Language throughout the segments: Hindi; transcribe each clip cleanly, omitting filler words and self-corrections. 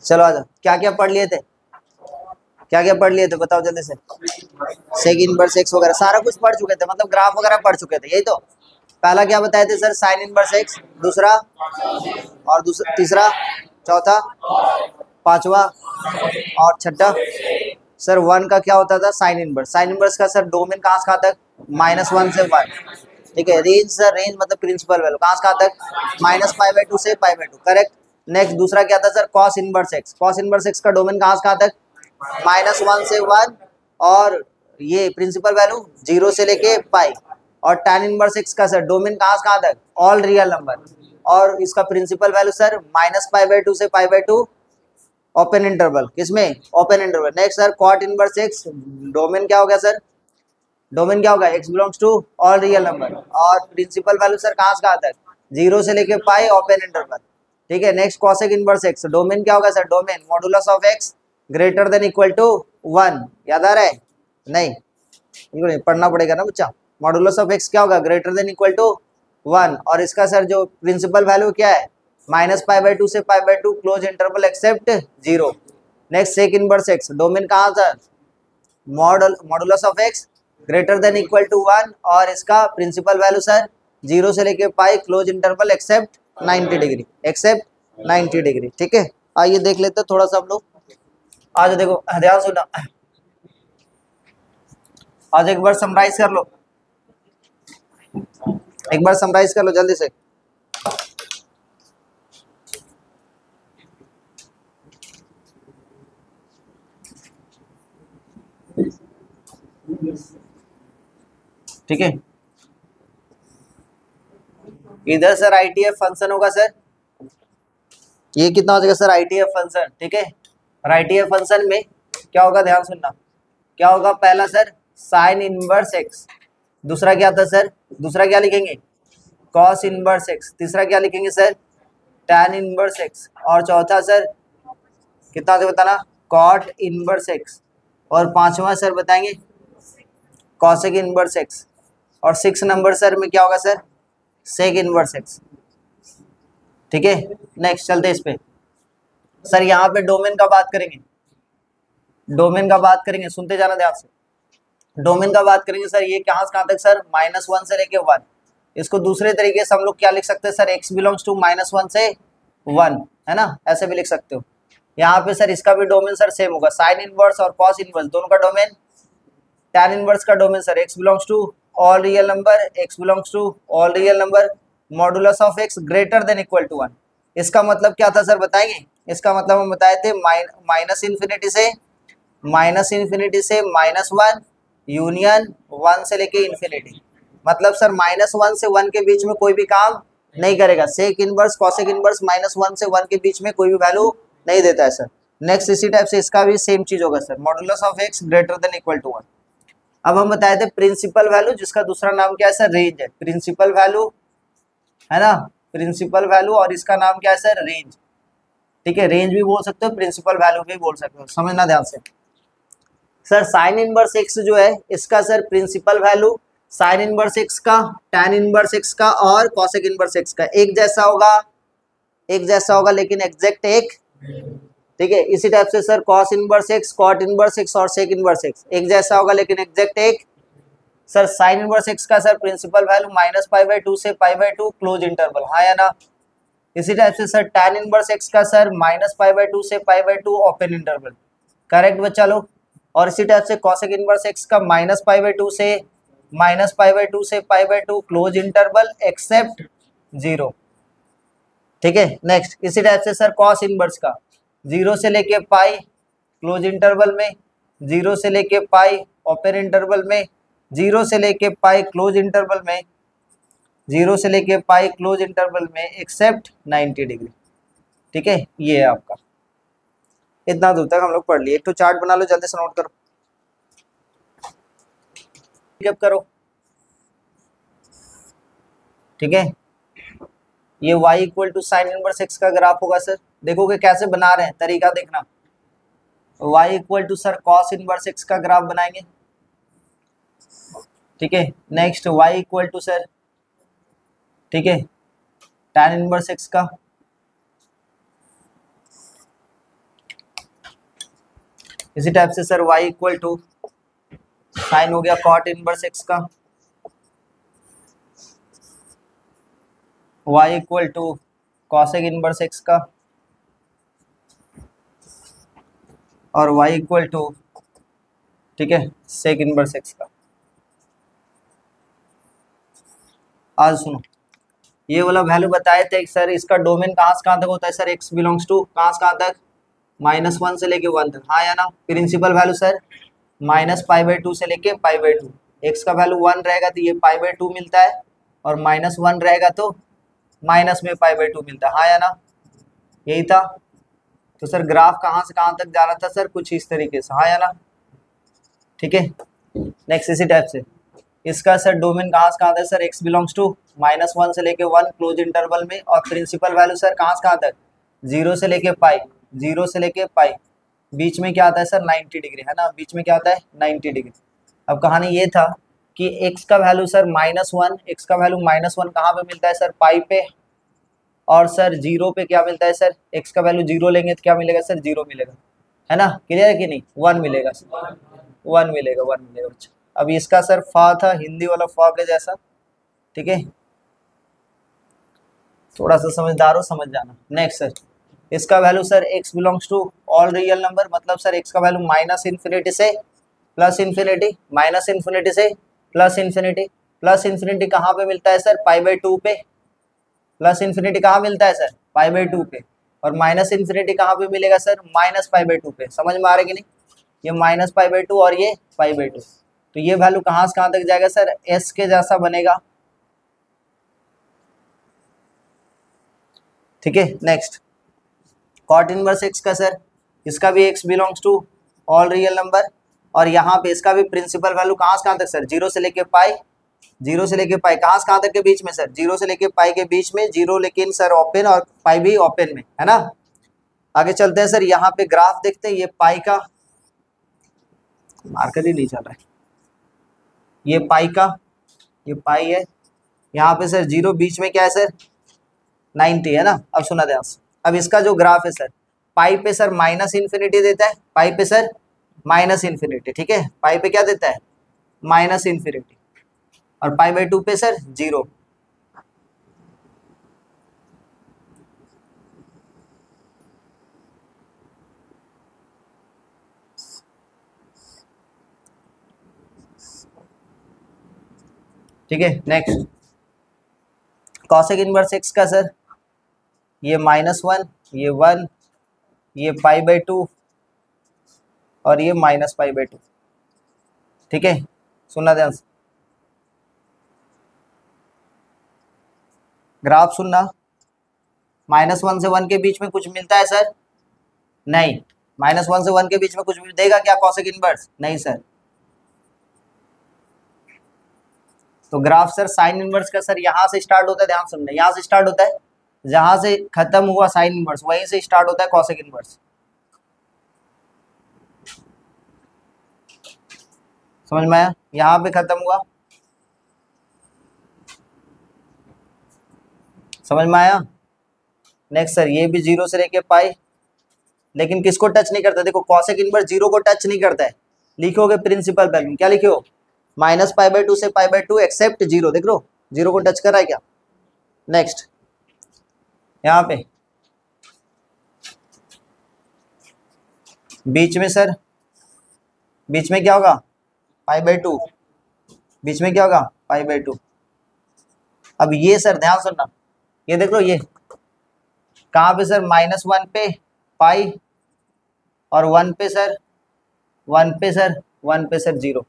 चलो आ जाओ, क्या क्या पढ़ लिए थे, क्या क्या पढ़ लिए थे बताओ जल्दी से। सेक इनवर्स एक्स वगैरह सारा कुछ पढ़ चुके थे, मतलब ग्राफ वगैरह पढ़ चुके थे, यही तो। पहला क्या बताए थे सर, साइन इनवर्स एक्स, दूसरा और दूसरा तीसरा, चौथा, पांचवा और छठा। सर वन का क्या होता था, साइन इनवर्स। साइन इनवर्स का सर डोमेन कहाँ से कहाँ तक, -1 से 1। ठीक है, रेंज सर, रेंज मतलब प्रिंसिपल वैल्यू कहाँ से कहाँ तक, -π/2 से π/2, करेक्ट। नेक्स्ट दूसरा क्या था sir, cos inverse x. Cos inverse x का डोमेन कहाँ से कहाँ तक, -1 से 1, और ये प्रिंसिपल वैल्यू 0 से लेके पाई। और tan इनवर्स एक्स का सर डोमेन कहाँ से कहाँ तक, ऑल रियल नंबर, और इसका प्रिंसिपल वैल्यू सर -π/2 से π/2, ओपन इंटरवल, किसमें, open interval. Next sir cot inverse x, domain क्या हो गया सर, डोमेन क्या होगा, x belongs to all real number, और प्रिंसिपल वैल्यू सर कहाँ से कहाँ तक, 0 से लेके पाई, ओपन इंटरवल। ठीक है, next cosec inverse x, domain क्या होगा sir, domain modulus of x greater than equal to 1। याद आ रहा है, नहीं पढ़ना पड़ेगा ना बच्चा। मॉडुलस ऑफ x क्या होगा, ग्रेटर देन इक्वल टू 1, और इसका सर जो प्रिंसिपल वैल्यू क्या है, -π/2 से π/2, close interval except 0। Next sec inverse x, domain कहाँ था, modulus of x greater than equal to 1, और इसका प्रिंसिपल वैल्यू सर 0 से लेके पाई, close interval except 90 degree, except 90 degree. ठीक है, आइए देख लेते हैं थोड़ा सा हम लोग। आज देखो ध्यान सुना, आज एक बार समराइज कर लो, एक बार समराइज कर लो जल्दी से। ठीक है, इधर सर आईटीएफ फंक्शन होगा सर, ये कितना हो जाएगा सर, आईटीएफ फंक्शन। ठीक है, और आईटीएफ फंक्शन में क्या होगा, ध्यान सुनना, क्या होगा, पहला सर साइन इनवर्स एक्स, दूसरा क्या था सर, दूसरा क्या लिखेंगे, कॉस इनवर्स एक्स, तीसरा क्या लिखेंगे सर, टैन इनवर्स एक्स, और चौथा सर कितना से बताना, कॉट इनवर्स एक्स, और पांचवा सर बताएंगे कॉसेक इनवर्स एक्स, और 6 नंबर सर में क्या होगा सर, सेक इनवर्स एक्स। ठीक है, नेक्स्ट चलते इस पे। सर यहाँ पे डोमेन का बात करेंगे, डोमेन का बात करेंगे, सुनते जाना ध्यान से। डोमेन का बात करेंगे सर, ये कहाँ से कहाँ तक सर, -1 से लेके 1। इसको दूसरे तरीके से हम लोग क्या लिख सकते हैं सर, x बिलोंग्स टू -1 से 1, है ना, ऐसे भी लिख सकते हो। यहाँ पे सर इसका भी डोमेन सर सेम होगा, साइन इनवर्स और कॉस इनवर्स दोनों का डोमेन, टैन इनवर्स का domain sir x belongs to all real number, x belongs to all real number, modulus of x greater than equal to 1। इसका मतलब क्या था सर बताएंगे, इसका मतलब हम बताए थे माइनस इन्फिनिटी से -1 यूनियन 1 से लेके इन्फिनिटी। मतलब सर -1 से 1 के बीच में कोई भी काम नहीं करेगा, सेक इनवर्स कॉसेक इनवर्स -1 से 1 के बीच में कोई भी वैल्यू नहीं देता है सर। नेक्स्ट इसी टाइप से इसका भी सेम चीज होगा sir, modulus of x greater than equal to 1। अब हम बताए थे प्रिंसिपल वैल्यू, जिसका दूसरा नाम क्या है सर, रेंज है, प्रिंसिपल वैल्यू है ना, प्रिंसिपल वैल्यू, और इसका नाम क्या है सर, रेंज। ठीक है, रेंज भी बोल सकते हो, प्रिंसिपल वैल्यू भी बोल सकते हो, समझना ध्यान से। सर साइन इनवर्स एक्स जो है, इसका sir principal value sine inverse x का, टैन इनवर्स एक्स का, और कॉसेक इनवर्स एक्स का एक जैसा होगा, एक जैसा होगा लेकिन एग्जैक्ट एक। ठीक है, इसी टाइप से sir cos inverse x, cot inverse x और सेक इनवर्स एक्स एक जैसा होगा लेकिन एग्जैक्ट एक। सर साइन इनवर्स एक्स का सर प्रिंसिपल वैल्यू -π/2 से π/2, क्लोज इंटरवल, हाँ या ना। इसी टाइप से सर टैन इनवर्स एक्स का सर -π/2 से π/2, ओपन इंटरवल, करेक्ट बच्चा लोग। और इसी टाइप से कॉसेक इनवर्स एक्स का -π/2 से π/2, क्लोज इंटरवल एक्सेप्ट 0। ठीक है, नेक्स्ट इसी टाइप से सर कॉस इनवर्स का 0 से लेके पाई, क्लोज इंटरवल में, 0 से लेके पाई, ओपन इंटरवल में, 0 से लेके पाई, क्लोज इंटरवल में, 0 से लेके पाई, क्लोज इंटरवल में, एक्सेप्ट 90 डिग्री। ठीक है, ये है आपका, इतना दूर तक हम लोग पढ़ लिए। एक तो चार्ट बना लो, जल्दी से नोट करो, जब करो। ठीक है, ये y equal to sine inverse x का ग्राफ होगा सर, देखोगे कैसे बना रहे हैं, तरीका देखना। y equal to sir cos inverse x का ग्राफ बनाएंगे। ठीक है, next y equal to sir, ठीक है, टैन इनवर्स एक्स का, इसी टाइप से sir y equal to sine हो गया कॉट इनवर्स x का, y equal to cosec inverse x का, और y इक्वल टू, ठीक है, सेक इनवर्स x का। आज सुनो, ये वाला वैल्यू बताए थे सर, इसका डोमेन कहाँ से कहाँ तक होता है सर, x बिलोंग्स टू कहाँ से कहाँ तक, -1 से लेके 1 तक, हाँ या ना। प्रिंसिपल वैल्यू सर -π/2 से लेके π/2, x का वैल्यू 1 रहेगा तो ये π/2 मिलता है, और -1 रहेगा तो माइनस में π/2 मिलता है, हाँ या ना, यही था। तो सर ग्राफ कहाँ से कहाँ तक जा रहा था सर, कुछ इस तरीके से, हाँ या ना, ठीक है। नेक्स्ट इसी टाइप से इसका सर डोमेन कहाँ से कहाँ तक सर, x बिलोंग्स टू -1 से लेके 1 क्लोज इंटरवल में, और प्रिंसिपल वैल्यू सर कहाँ से कहाँ तक, 0 से लेके पाई, 0 से लेके पाई, बीच में क्या आता है सर 90 डिग्री, है ना, बीच में क्या आता है 90 डिग्री। अब कहानी ये था कि x का वैल्यू सर -1, x का वैल्यू -1 कहाँ पे मिलता है सर, पाई पे, और सर 0 पे क्या मिलता है सर, x का वैल्यू 0 लेंगे तो क्या मिलेगा सर, 0 मिलेगा, है ना, क्लियर है कि नहीं, 1 मिलेगा, 1 मिलेगा, 1 मिलेगा। अच्छा, अब इसका सर फा था, हिंदी वाला फा के जैसा, ठीक है, थोड़ा सा समझदार हो समझ जाना। नेक्स्ट सर इसका value sir x belongs to all real number, मतलब सर x का वैल्यू -∞ से +∞, -∞ से +∞, +∞ कहाँ पे मिलता है सर, π/2 पे, +∞ कहाँ मिलता है सर, π/2 पे, और -∞ कहाँ पे मिलेगा सर, -π/2 पे। समझ में आ रहा है कि नहीं, ये -π/2 और ये π/2, तो ये वैल्यू कहाँ से कहाँ तक जाएगा सर, s के जैसा बनेगा, ठीक है। नेक्स्ट कॉट इनवर्स x का सर, इसका भी x belongs to all real number, और यहाँ पे इसका भी प्रिंसिपल वैल्यू कहाँ से कहाँ तक सर, 0 से लेके पाई, 0 से लेके पाई कहाँ से कहाँ तक के बीच में सर, 0 से लेके पाई के बीच में, 0 लेकिन सर ओपन और पाई भी ओपन में, है ना। आगे चलते हैं सर, यहाँ पे ग्राफ देखते हैं, ये पाई का मार्कर ही नहीं चल रहा है, ये पाई का, ये पाई है, यहाँ पे सर 0 बीच में क्या है सर 90, है ना। अब सुना ध्यान से, अब इसका जो ग्राफ है सर, पाई पे सर -∞ देता है, पाई पे सर -∞, ठीक है, पाई पे क्या देता है -∞, और π/2 पे सर 0, ठीक है। नेक्स्ट कॉसेक इनवर्स x का सर, ये -1, ये 1, ये π/2 और ये -π/2, ठीक है, सुनना ध्यान से, ग्राफ सुनना, -1 से 1 के बीच में कुछ मिलता है सर, नहीं, -1 से 1 के बीच में कुछ देगा क्या कॉसेक इनवर्स, नहीं सर। तो ग्राफ सर साइन इनवर्स का सर यहाँ से स्टार्ट होता है, ध्यान सुनना, यहाँ से स्टार्ट होता है, जहां से खत्म हुआ साइन इनवर्स वहीं से स्टार्ट होता है कॉसेक इनवर्स, समझ में आया, यहाँ पे खत्म हुआ, समझ में आया। नेक्स्ट सर ये भी 0 से लेके पाई, लेकिन किसको टच नहीं करता, देखो कॉसेक इनवर्स 0 को टच नहीं करता है, लिखोगे प्रिंसिपल वैल्यू, क्या लिखो, -π/2 से π/2 एक्सेप्ट 0, देख लो 0 को टच कर रहा है क्या। नेक्स्ट यहाँ पे बीच में सर, बीच में क्या होगा π/2, बीच में क्या होगा π/2। अब ये सर ध्यान सुनना, ये देख लो, ये कहाँ पे सर -1 पे पाई, और 1 पे सर 1 पे सर 1 पे सर 0,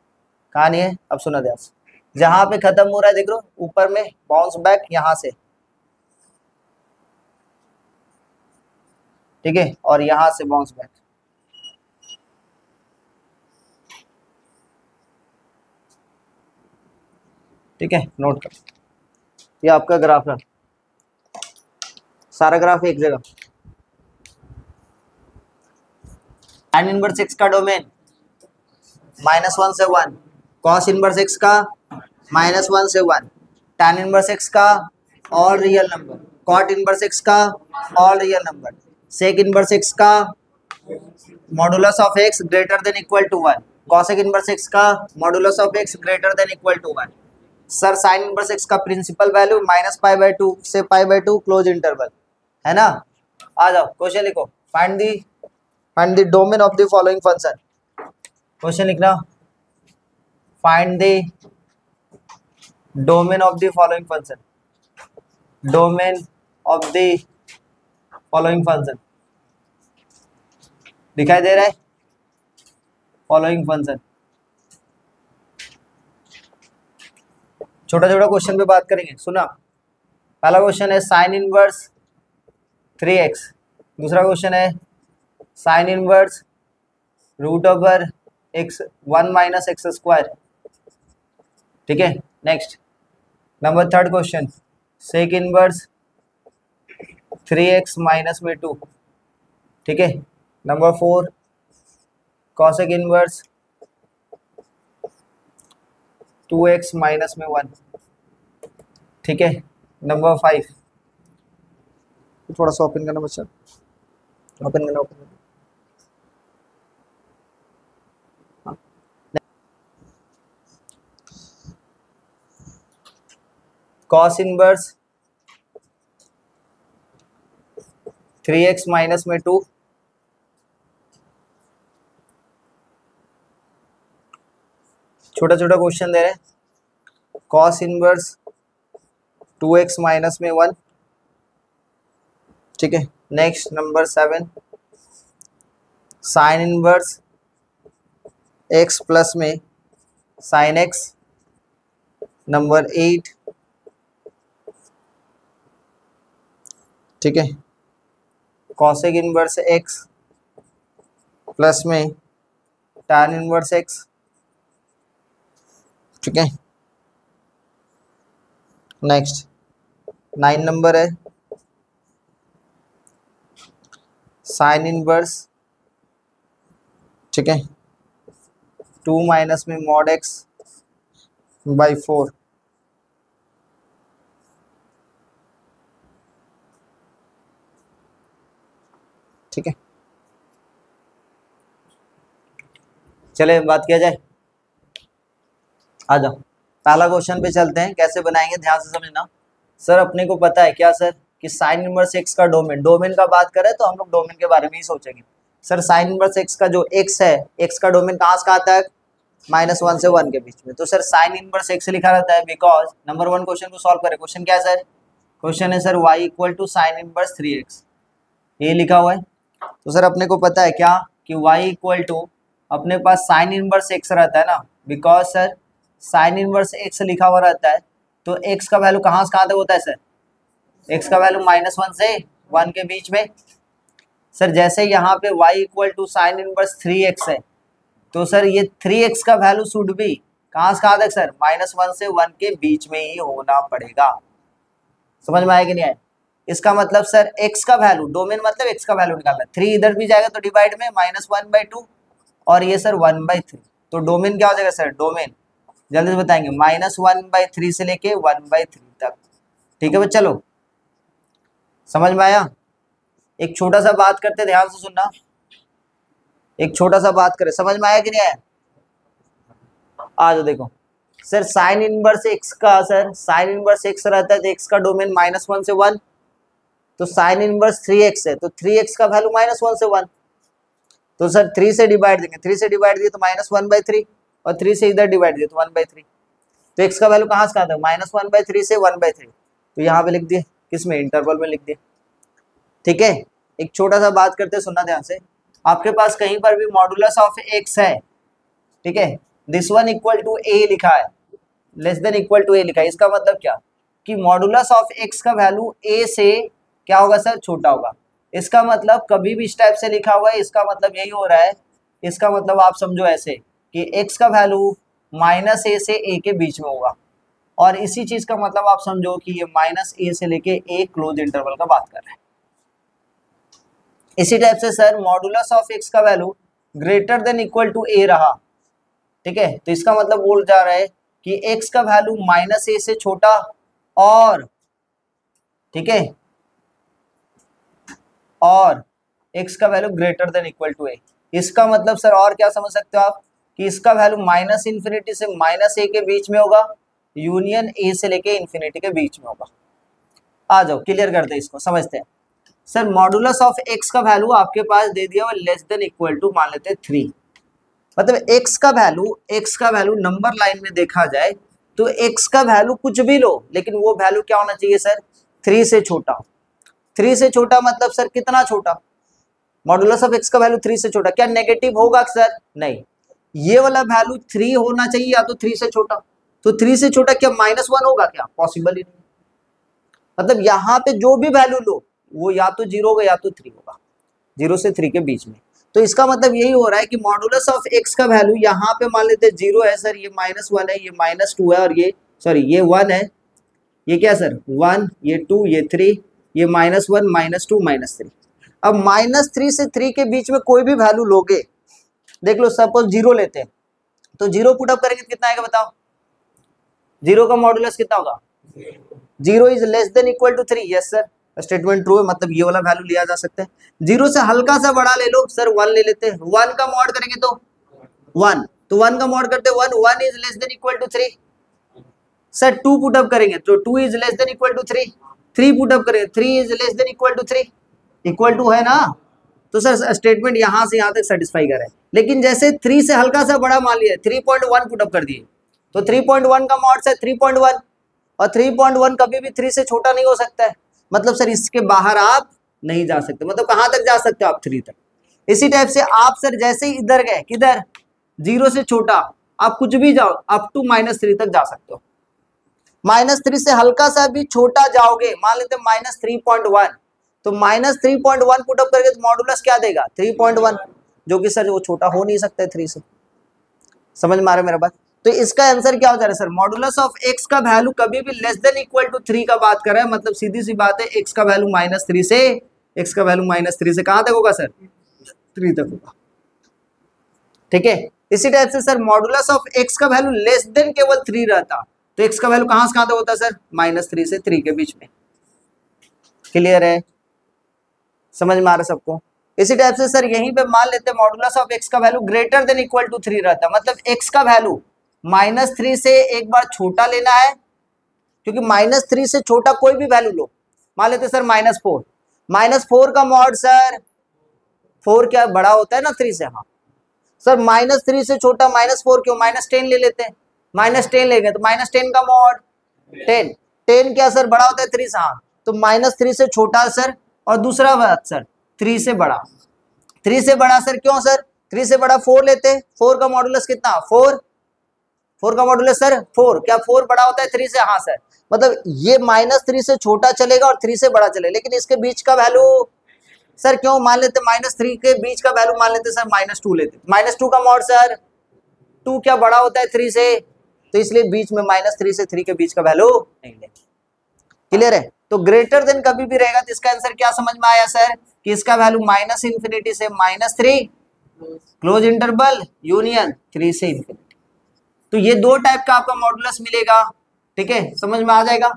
कहानी है। अब सुना ध्यान से, जहां पे खत्म हो रहा है देख लो ऊपर में बाउंस बैक यहां से, ठीक है, और यहां से बाउंस बैक, ठीक है, नोट कर, ये आपका ग्राफ है, सारा ग्राफ एक जगह। tan इनवर्स x का डोमेन -1 से 1, cos इनवर्स x का -1 से 1, tan इनवर्स x का all real number, cot inverse x का all real number, sec inverse x का modulus of x greater than equal to 1, cosec inverse x का modulus of x greater than equal to 1। Sir sine inverse x का प्रिंसिपल वैल्यू -π/2 से π/2 क्लोज इंटरवल है ना। आ जाओ क्वेश्चन लिखो, find the domain of the following function. Question लिखना, find the domain of the following function, domain of the following function दिखाई दे रहा है, फॉलोइंग फंक्शन। छोटा छोटा क्वेश्चन पे बात करेंगे, सुना। पहला क्वेश्चन है साइन इनवर्स 3x, दूसरा क्वेश्चन है साइन इनवर्स √x 1 - x²। ठीक है, next number third question sec inverse 3x - 2। ठीक है, नंबर 4 कॉसेक इनवर्स 2x - 1। ठीक है, नंबर 5 थोड़ा सा ओपन करना बच्चा, ओपन करना। Cos inverse 3x - 2। छोटा छोटा क्वेश्चन दे रहे हैं, कॉस इनवर्स 2x - 1। ठीक है, next number 7 sign inverse x plus में साइन x। नंबर 8 ठीक है, कॉसेक इनवर्स x प्लस में tan इनवर्स x। ठीक है, नेक्स्ट 9 नंबर है साइन इनवर्स, ठीक है, 2 माइनस में मॉड x बाई 4। ठीक है, चले बात किया जाए, आ जाओ पहला क्वेश्चन पे चलते हैं। कैसे बनाएंगे ध्यान से समझना। सर अपने को पता है क्या सर कि साइन इनवर्स एक्स का डोमेन का बात करें तो हम लोग डोमेन के बारे में ही सोचेंगे। सर साइन इनवर्स एक्स का जो एक्स है, एक्स का डोमेन कहाँ से आता है, -1 से 1 के बीच में। तो सर साइन इनवर्स एक्स लिखा रहता है बिकॉज नंबर 1 क्वेश्चन को सॉल्व करें। क्वेश्चन क्या है सर, क्वेश्चन है sir y = sine inverse 3x, ये लिखा हुआ है। तो सर अपने को पता है क्या कि y = अपने पास साइन इनवर्स एक्स रहता है ना, because sir sine inverse x लिखा हुआ रहता है तो एक्स का वैल्यू कहाँ से कहाँ तक होता है सर, एक्स का वैल्यू -1 से 1 के बीच में। सर जैसे यहाँ पे y = साइन इनवर्स 3x है तो सर ये 3x का वैल्यू शुड भी कहाँ से कहाँ तक सर, -1 से 1 के बीच में ही होना पड़ेगा। समझ में आया कि नहीं आया। इसका मतलब सर x का वैल्यू, डोमेन मतलब x का वैल्यू निकालना है। 3 इधर भी जाएगा तो डिवाइड में -1/2 और ये सर 1/3। तो डोमेन क्या हो जाएगा सर, डोमेन जल्दी से बताएंगे -1/3 से लेके 1/3 तक। ठीक है बच्चा लोग, समझ में आया। एक छोटा सा बात करते, ध्यान से सुनना, एक छोटा सा बात करें, समझ में आया कि नहीं आया। आ जाओ देखो सर साइन इनवर्स एक्स का, सर साइन इनवर्स एक्स रहता है तो एक्स का डोमेन -1 से 1, तो साइन इनवर्स 3x है तो 3x का वैल्यू -1 से 1। तो सर 3 से डिवाइड देंगे, 3 से डिवाइड दिए तो -1/3 और 3 से इधर डिवाइड दिए तो 1/3। तो x का वैल्यू कहाँ से कहाँ था, -1/3 से 1/3। तो यहाँ पे लिख दिए, किसमें, इंटरवल में लिख दिए। ठीक है, एक छोटा सा बात करते सुनना ध्यान से। आपके पास कहीं पर भी मॉडुलस ऑफ x है, ठीक है, दिस वन = a लिखा है, <= a लिखा है। इसका मतलब क्या कि मॉडुलस ऑफ x का वैल्यू a से क्या होगा सर, छोटा होगा। इसका मतलब कभी भी इस टाइप से लिखा हुआ है, इसका मतलब यही हो रहा है, इसका मतलब आप समझो ऐसे कि x का वैल्यू -a से a के बीच में होगा, और इसी चीज का मतलब आप समझो कि ये -a से लेके a क्लोज इंटरवल का बात कर रहे हैं। इसी टाइप से सर मॉडुलस ऑफ x का value greater than equal to a रहा, ठीक है, तो इसका मतलब बोल जा रहा है कि x का वैल्यू -a से छोटा और, ठीक है, और एक्स का value greater than equal to a. इसका मतलब सर और क्या समझ सकते हो आप कि इसका वैल्यू माइनस इन्फिनिटी से माइनस ए के बीच में होगा, यूनियन ए से लेके इन्फिनिटी के बीच में होगा। आ जाओ क्लियर करते हैं इसको, समझते हैं। सर मॉडुलस ऑफ एक्स का वैल्यू आपके पास दे दिया हुआ लेस देन इक्वल टू मान लेते हैं 3। मतलब एक्स का वैल्यू नंबर लाइन में देखा जाए तो एक्स का वैल्यू कुछ भी लो, लेकिन वो वैल्यू क्या होना चाहिए सर, 3 से छोटा। 3 से छोटा मतलब सर कितना छोटा, मॉडुलस ऑफ एक्स का वैल्यू 3 से छोटा। क्या नेगेटिव होगा सर, नहीं, ये वाला वैल्यू 3 होना चाहिए या तो 3 से छोटा। तो 3 से छोटा क्या -1 होगा, क्या पॉसिबल ही नहीं। मतलब यहाँ पे जो भी वैल्यू लो वो या तो 0 होगा या तो 3 होगा, 0 से 3 के बीच में। तो इसका मतलब यही हो रहा है कि मॉडुलस ऑफ एक्स का वैल्यू यहाँ पे मान लेते हैं 0 है सर, ये -1 है, ये -2 है, और ये सॉरी ये 1 है, ये क्या सर 1, ये 2, ये 3, ये -1, -2, -3। अब -3 से 3 के बीच में कोई भी वैल्यू लोगे, देख लो सपोज 0 लेते हैं तो 0 पुट अप करेंगे तो कितना आएगा बताओ, 0 का मॉडुलस कितना होगा, 0 is less than equal to 3। Yes sir, statement true है, मतलब ये वाला वैल्यू लिया जा सकता है। 0 से हल्का सा बड़ा ले लो सर, 1 ले लेते हैं, 1 का मॉड करेंगे तो 1, तो 1 का मॉड करते 1 is less than equal to 3। Sir 2 put up करेंगे तो 2 is less than equal to 3, 3 put up करेंगे 3 is less than equal to 3, equal to है ना। तो सर स्टेटमेंट यहाँ से यहाँ तक सेटिस्फाई करे। लेकिन जैसे 3 से हल्का सा बड़ा मान लिया 3.1 पुट अप कर दिए, तो 3.1 का मॉड सर 3.1, और 3.1 कभी भी 3 से छोटा नहीं हो सकता है, मतलब सर इसके बाहर आप नहीं जा सकते। मतलब कहाँ तक जा सकते हो आप, 3 तक। इसी टाइप से आप सर जैसे ही इधर गए, किधर 0 से छोटा, आप कुछ भी जाओ अप टू -3 तक जा सकते हो। -3 से हल्का सा भी छोटा जाओगे, मान लेते -3.1, तो -3.1 पुट अप करके तो मॉडुलस क्या देगा 3.1, जो कि सर वो छोटा हो नहीं सकता है 3 से। समझ में आ रहा है मेरा बात। तो इसका आंसर क्या हो जा रहा है सर, मॉडुलस ऑफ एक्स का वैल्यू कभी भी लेस देन इक्वल टू 3 का बात कर रहा है। मतलब सीधी सी बात है, एक्स का वैल्यू -3 से, एक्स का वैल्यू -3 से कहां तक होगा सर, 3 तक होगा। ठीक है, इसी टाइप से सर मॉडुलस ऑफ एक्स का वैल्यू लेस देन केवल 3 रहता, तो एक्स का वैल्यू कहां से कहां तक होता है सर, -3 से 3 के बीच में। क्लियर है, समझ में आ रहा है सबको। इसी टाइप से सर यहीं पे मान लेते हैं मॉडुलस ऑफ एक्स का value greater than equal to 3 रहता है। मतलब एक्स का वैल्यू -3 से एक बार छोटा लेना है, क्योंकि -3 से छोटा कोई भी वैल्यू लो, मान लेते सर -4, -4 का मॉड सर 4 क्या बड़ा होता है ना 3 से, हाँ सर -3 से छोटा -4 क्यों, -10 ले लेते हैं, -10 लेंगे तो -10 का मॉड 10, 10 क्या सर बड़ा होता है 3 से, हाँ तो -3 से छोटा सर। और दूसरा बात सर 3 से बड़ा, 3 से बड़ा सर क्यों सर, 3 से बड़ा 4 लेते हैं, 4 का मॉडुलस कितना 4 का मॉडुलस सर 4, क्या 4 बड़ा होता है 3 से, हाँ सर। मतलब ये -3 से छोटा चलेगा और 3 से बड़ा चलेगा, लेकिन इसके बीच का वैल्यू सर क्यों मान लेते -3 के बीच का वैल्यू मान लेते सर -2 लेते, -2 का मॉड सर 2 क्या बड़ा होता है 3 से, तो इसलिए बीच में -3 से 3 के बीच का वैल्यू नहीं लेते। क्लियर है, तो ग्रेटर देन कभी भी रहेगा तो इसका आंसर क्या समझ में आया सर, कि इसका वैल्यू -∞ से -3 क्लोज इंटरवल यूनियन 3 से इन्फिनिटी। तो ये 2 टाइप का आपका मॉडुलस मिलेगा। ठीक है, समझ में आ जाएगा।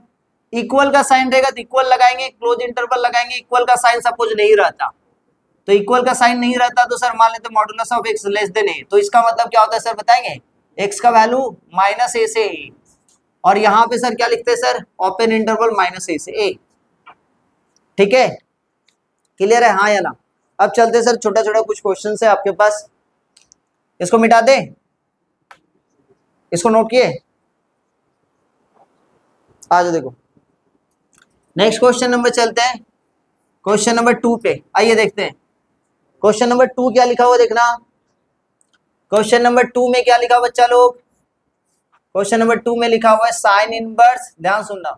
इक्वल का साइन रहेगा तो इक्वल लगाएंगे, क्लोज इंटरवल लगाएंगे, इक्वल का साइन सपोज नहीं रहता, तो इक्वल का साइन नहीं रहता तो सर मान लेते modulus of x less than a, तो इसका मतलब क्या होता है सर बताएंगे, एक्स का वैल्यू -a से a, और यहाँ पे सर क्या लिखते हैं सर, ओपन इंटरवल -a से a। ठीक है, क्लियर है, हाँ या ना। अब चलते सर छोटा छोटा कुछ क्वेश्चन है आपके पास, इसको मिटा दें, इसको नोट किए, आ जाओ देखो नेक्स्ट क्वेश्चन नंबर चलते हैं, क्वेश्चन नंबर 2 पे आइए देखते हैं। क्वेश्चन नंबर 2 क्या लिखा हुआ देखना, क्वेश्चन नंबर 2 में क्या लिखा बच्चा लोग, क्वेश्चन नंबर 2 में लिखा हुआ है साइन इनवर्स, ध्यान सुनना,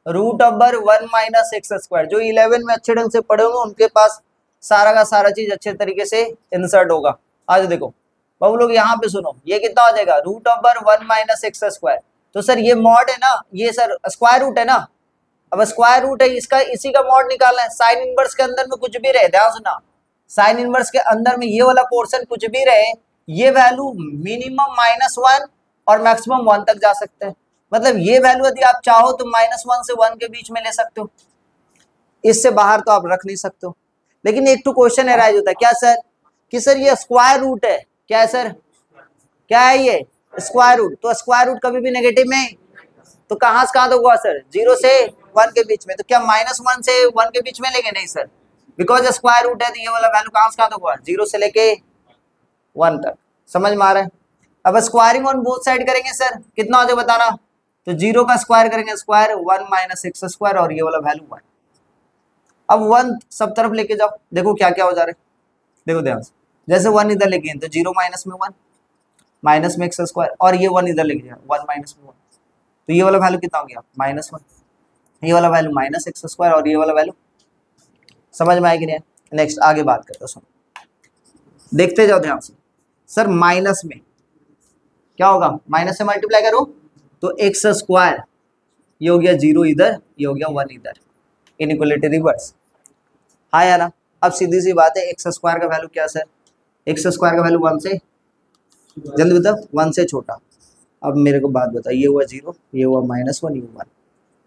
√1 - x²। जो 11 में अच्छे ढंग से पढ़े होंगे उनके पास सारा का सारा चीज अच्छे तरीके से इंसर्ट होगा। आज देखो बाबू लोग यहाँ पे सुनो, ये कितना हो जाएगा √1 - x²। तो सर ये मॉड है ना, ये सर स्क्वायर रूट है ना, अब स्क्वायर रूट है इसका, इसी का मॉड निकालना है। साइन इनवर्स के अंदर में कुछ भी रहे, ध्यान सुना, साइन इनवर्स के अंदर में ये वाला पोर्शन कुछ भी रहे, ये वैल्यू मिनिमम -1 और मैक्सिमम 1 तक जा सकते हैं। मतलब ये वैल्यू यदि आप चाहो तो -1 से 1 के बीच में ले सकते हो, इससे बाहर तो आप रख नहीं सकते हो। लेकिन एक तो क्वेश्चन अराइज होता है क्या सर कि सर ये स्क्वायर रूट है, क्या है सर, क्या है ये स्क्वायर रूट, तो स्क्वायर रूट कभी भी नेगेटिव में, तो कहां से कहां तक हुआ सर, 0 से 1 के बीच में, तो क्या -1 से 1 के बीच में लेंगे, नहीं सर, बिकॉज स्क्वायर रूट है तो ये वाला वैल्यू कहां से कहां तक हुआ, 0 से लेके 1 तक, समझ में आ रहा है। अब स्क्वायरिंग ऑन बोथ साइड करेंगे सर, कितना हो जाए बताना, तो 0 का स्क्वायर करेंगे स्क्वायर 1 - x स्क्वायर और ये वाला वैल्यू 1। अब 1 सब तरफ लेके जाओ, देखो क्या क्या हो जा रहा है, देखो ध्यान से, जैसे 1 इधर लेके गए तो 0 माइनस में 1 माइनस में x स्क्वायर, और ये 1 इधर लेके जाओ 1 माइनस में 1, तो ये वाला वैल्यू कितना हो गया -1, ये वाला वैल्यू -x स्क्वायर और ये वाला वैल्यू, समझ में आएगी नहीं। नेक्स्ट आगे बात करते हैं, सुनो देखते जाओ ध्यान से, सर माइनस में क्या होगा, माइनस से मल्टीप्लाई करो तो x स्क्वायर, ये हो गया 0 इधर, ये हो गया 1 इधर, इनइक्वालिटी रिवर्स, हाँ या ना। अब सीधी सी बात है, x स्क्वायर का वैल्यू क्या सर, x स्क्वायर का वैल्यू 1 से, जल्दी बताओ 1 से छोटा। अब मेरे को बात बताओ, ये हुआ 0, ये हुआ -1, ये हुआ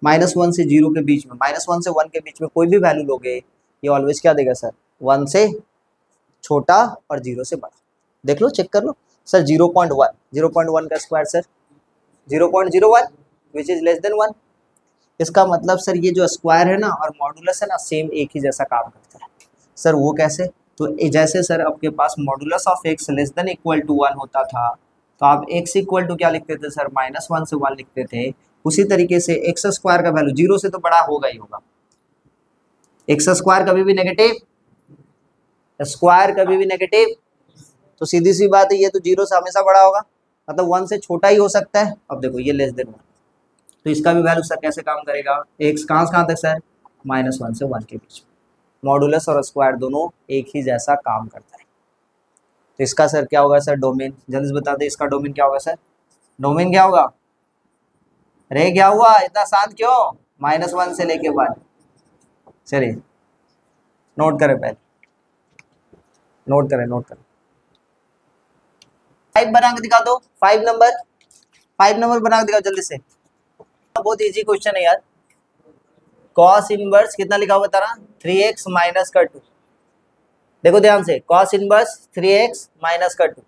-1 से 0 के बीच में, -1 से 1 के बीच में कोई भी वैल्यू लोगे ये ऑलवेज क्या देगा सर, 1 से छोटा और 0 से बड़ा, देख लो चेक कर लो सर, 0.1 का square sir 0.01 which is less then 1, इसका मतलब सर ये जो स्क्वायर है ना और मॉडुलस है ना सेम एक ही जैसा काम करता है सर, वो कैसे, तो जैसे सर आपके पास modulus of x less than equal to 1 होता था, तो आप x इक्वल टू क्या लिखते थे सर, -1 से 1 लिखते थे, उसी तरीके से x स्क्वायर का वैल्यू 0 से तो बड़ा होगा ही होगा, x स्क्वायर कभी भी नेगेटिव, स्क्वायर कभी भी नेगेटिव, तो सीधी सी बात है ये तो 0 से हमेशा बड़ा होगा, मतलब 1 से छोटा ही हो सकता है। अब देखो ये लेस देन 1, तो इसका भी वैल्यू सर कैसे काम करेगा, x कहाँ से कहाँ तक सर, -1 से 1 के बीच में, मॉडुलस और स्क्वायर दोनों एक ही जैसा काम करता है, तो इसका सर क्या होगा सर, डोमेन, जल्दी से बता दे इसका डोमेन क्या होगा सर, डोमेन क्या होगा, अरे क्या हुआ इतना शांत क्यों, -1 से लेके 1, चलिए नोट करें पहले, नोट करें 5 बना के दिखा दो, 5 नंबर बना के दिखाओ जल्दी से, बहुत इजी क्वेश्चन है यार। कॉस इनवर्स कितना लिखा हुआ तारा, 3x माइनस का 2, देखो ध्यान से, कॉस इनवर्स 3x माइनस का 2,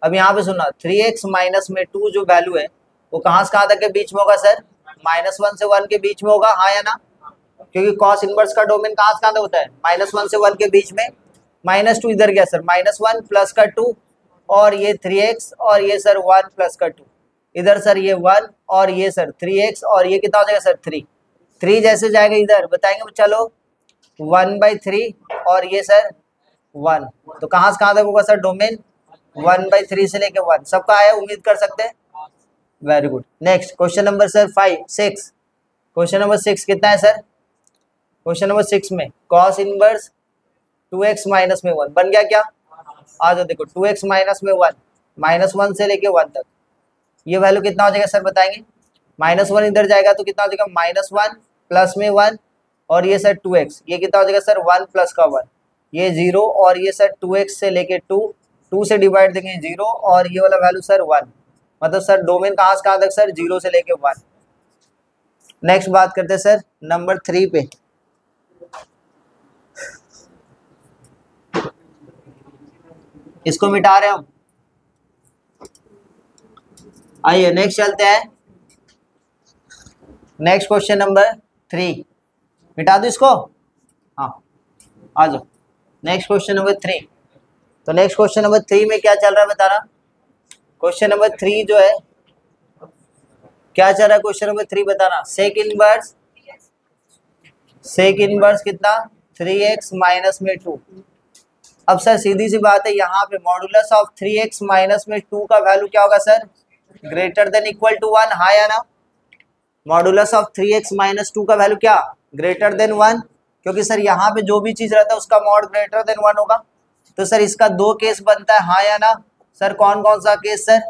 अब यहाँ पे सुनना 3x माइनस में 2 जो वैल्यू है वो कहाँ से कहाँ तक के बीच में होगा सर, -1 से 1 के बीच में होगा, हाँ या ना, क्योंकि कॉस इनवर्स का डोमेन कहाँ से कहाँ तक होता है, -1 से 1 के बीच में, -2 इधर गया सर, -1 प्लस का 2 और ये 3x और ये सर 1 प्लस का 2, इधर सर ये 1 और ये सर 3x और ये कितना हो जाएगा सर 3 जैसे जाएगा इधर बताएंगे चलो 1/3 और ये सर 1, तो कहाँ से कहाँ तक होगा सर डोमेन, 1/3 से लेके 1, सबका आया उम्मीद कर सकते हैं, very good. Next question number sir 6, question number 6 कितना है सर, क्वेश्चन नंबर 6 में कॉस इनवर्स 2x माइनस में 1 बन गया क्या, आ जाओ देखो 2x माइनस में 1, -1 से लेके 1 तक, ये वैल्यू कितना हो जाएगा सर बताएंगे, -1 इधर जाएगा तो कितना हो जाएगा, -1 प्लस में 1 और ये सर 2x, ये कितना हो जाएगा सर 1 प्लस का 1, ये 0 और ये सर 2x से लेके 2 से डिवाइड देंगे 0 और ये वाला वैल्यू सर 1, मतलब सर डोमेन कहाँ से कहाँ तक सर 0 से लेके 1। नेक्स्ट बात करते हैं सर नंबर 3 पे, इसको मिटा रहे हम, आइए नेक्स्ट चलते हैं, नेक्स्ट क्वेश्चन नंबर 3, मिटा दो इसको, हाँ आ जाओ नेक्स्ट क्वेश्चन नंबर 3, तो नेक्स्ट क्वेश्चन नंबर 3 में क्या चल रहा है बताना, क्वेश्चन नंबर 3 जो है क्या चल रहा है, क्वेश्चन नंबर 3 बताना, सेक इनवर्स कितना 3x माइनस में 2, अब सर सीधी सी बात है यहाँ पे मॉडुलस ऑफ 3x माइनस में 2 का वैल्यू क्या होगा sir, greater than equal to 1, हाँ या ना, मॉडुलस ऑफ 3x माइनस 2 का वैल्यू क्या ग्रेटर देन 1, क्योंकि सर यहाँ पे जो भी चीज रहता है उसका मॉड ग्रेटर देन 1 होगा, तो सर इसका 2 केस बनता है, हाँ या ना सर, कौन कौन सा केस सर,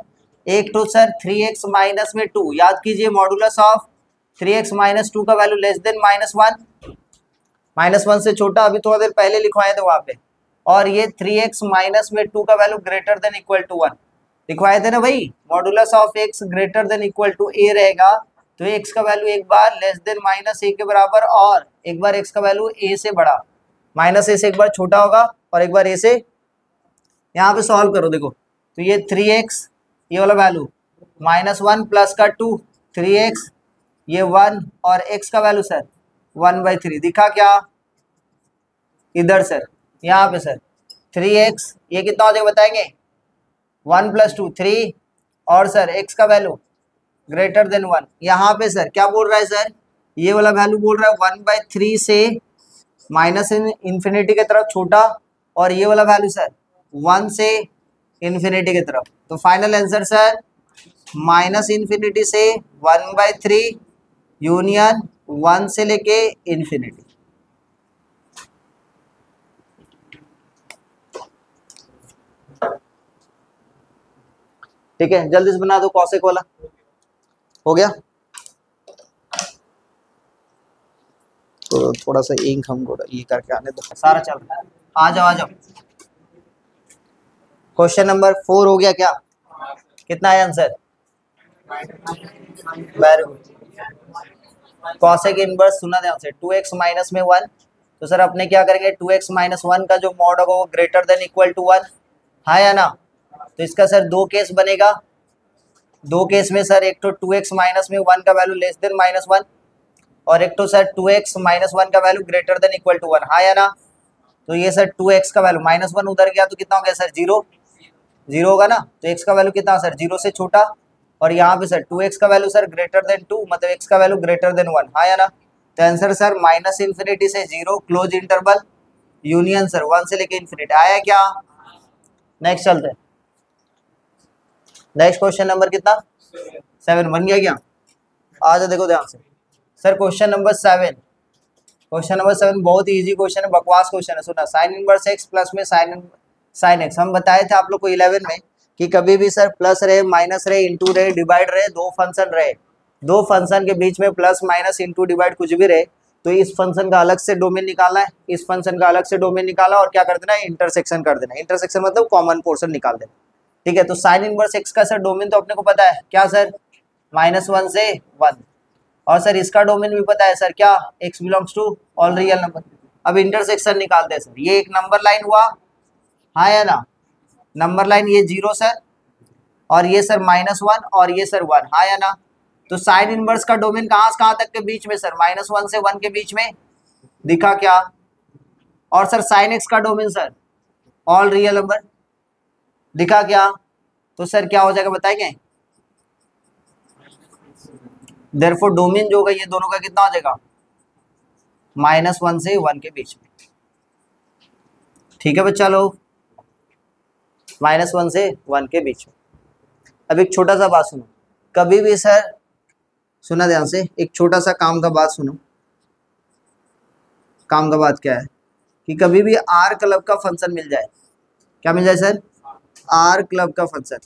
एक तो सर 3x माइनस में 2, याद कीजिए मॉडुलस ऑफ 3x माइनस 2 का वैल्यू लेस देन -1 से छोटा, अभी थोड़ा देर पहले लिखवाए थे वहां पे, और ये 3x माइनस में 2 का value greater than equal to 1 लिखवाए थे ना भाई, modulus of x greater than equal to a रहेगा तो x का वैल्यू एक बार लेस देन -a के बराबर और एक बार x का वैल्यू a से बड़ा, माइनस ए से एक बार छोटा होगा और एक बार ए से, यहाँ पे सॉल्व करो देखो, तो ये 3x ये वाला वैल्यू -1 प्लस का 2 3x ये 1 और x का वैल्यू सर 1/3 दिखा क्या इधर सर, यहाँ पे सर 3x ये कितना हो जाएगा बताएंगे 1 + 2 3 और सर x का वैल्यू ग्रेटर देन 1। यहाँ पे सर क्या बोल रहा है सर, ये वाला वैल्यू बोल रहा है 1/3 से माइनस इन्फिनिटी की तरफ छोटा और ये वाला वैल्यू सर 1 से इन्फिनिटी की तरफ। तो फाइनल आंसर सर -इन्फिनिटी से 1/3 यूनियन 1 से लेके इन्फिनिटी। ठीक है, जल्दी से बना दो कॉसेक वाला, हो गया। तो थोड़ा सा इंक हमको ये करके आने दो, सारा चल रहा है, आ जाओ आ जाओ। क्वेश्चन नंबर 4 हो गया क्या, कितना है answer, very good. Cosec inverse सुना ध्यान से 2x माइनस में 1, तो सर अपने क्या करेंगे 2x माइनस 1 का जो मॉड होगा वो ग्रेटर देन इक्वल टू 1 है या ना। तो इसका सर दो केस बनेगा, दो केस में सर एक तो 2x माइनस में 1 का वैल्यू लेस देन -1 और एक तो सर 2x माइनस 1 का value greater than equal to 1 हाँ या ना। तो ये सर 2x का वैल्यू -1 उधर गया तो कितना हो गया सर 0 होगा ना। तो x का वैल्यू कितना सर 0 से छोटा और यहाँ पे सर 2x का वैल्यू सर ग्रेटर देन 2 मतलब x का वैल्यू ग्रेटर देन 1 हाँ या ना। तो आंसर सर -इन्फिनिटी से 0 क्लोज इंटरवल यूनियन सर 1 से लेके इन्फिनिटी आया क्या। नेक्स्ट चलते हैं, नेक्स्ट क्वेश्चन नंबर कितना 7 बन गया क्या। आ जाओ देखो ध्यान से sir question number 7, question number 7 बहुत ही इजी क्वेश्चन है, बकवास क्वेश्चन है। सुना साइन इनवर्स x प्लस में साइन x हम बताए थे आप लोग को 11 में कि कभी भी सर प्लस रहे माइनस रहे इंटू रहे डिवाइड रहे दो फंक्शन रहे, दो फंक्शन के बीच में प्लस माइनस इंटू डिवाइड कुछ भी रहे तो इस फंक्शन का अलग से डोमेन निकालना है, इस फंक्शन का अलग से डोमेन निकाला और क्या कर देना है इंटरसेक्शन कर देना। इंटरसेक्शन मतलब कॉमन पोर्शन निकाल देना। ठीक है, तो साइन इनवर्स x का सर डोमेन तो अपने को पता है क्या सर -1 से 1 और सर इसका डोमेन भी पता है सर क्या x belongs to all real number. अब इंटरसेक्शन निकालते हैं सर, ये एक नंबर लाइन हुआ हाँ या ना, नंबर लाइन ये 0 सर और ये सर -1 और ये सर 1 हाँ या ना। तो साइन इनवर्स का डोमेन कहाँ से कहाँ तक के बीच में सर -1 से 1 के बीच में दिखा क्या। और सर साइन x का domain sir all real number दिखा क्या। तो सर क्या हो जाएगा बताएंगे, देयरफॉर डोमेन जो होगा ये दोनों का कितना हो जाएगा -1 से 1 के बीच में। ठीक है बच्चा लोग, -1 से 1 के बीच में। अब एक छोटा सा बात सुनो, कभी भी सर सुना ध्यान से, एक छोटा सा काम का बात सुनो। काम का बात क्या है कि कभी भी आर क्लब का फंक्शन मिल जाए, क्या मिल जाए सर आर क्लब का फंक्शन।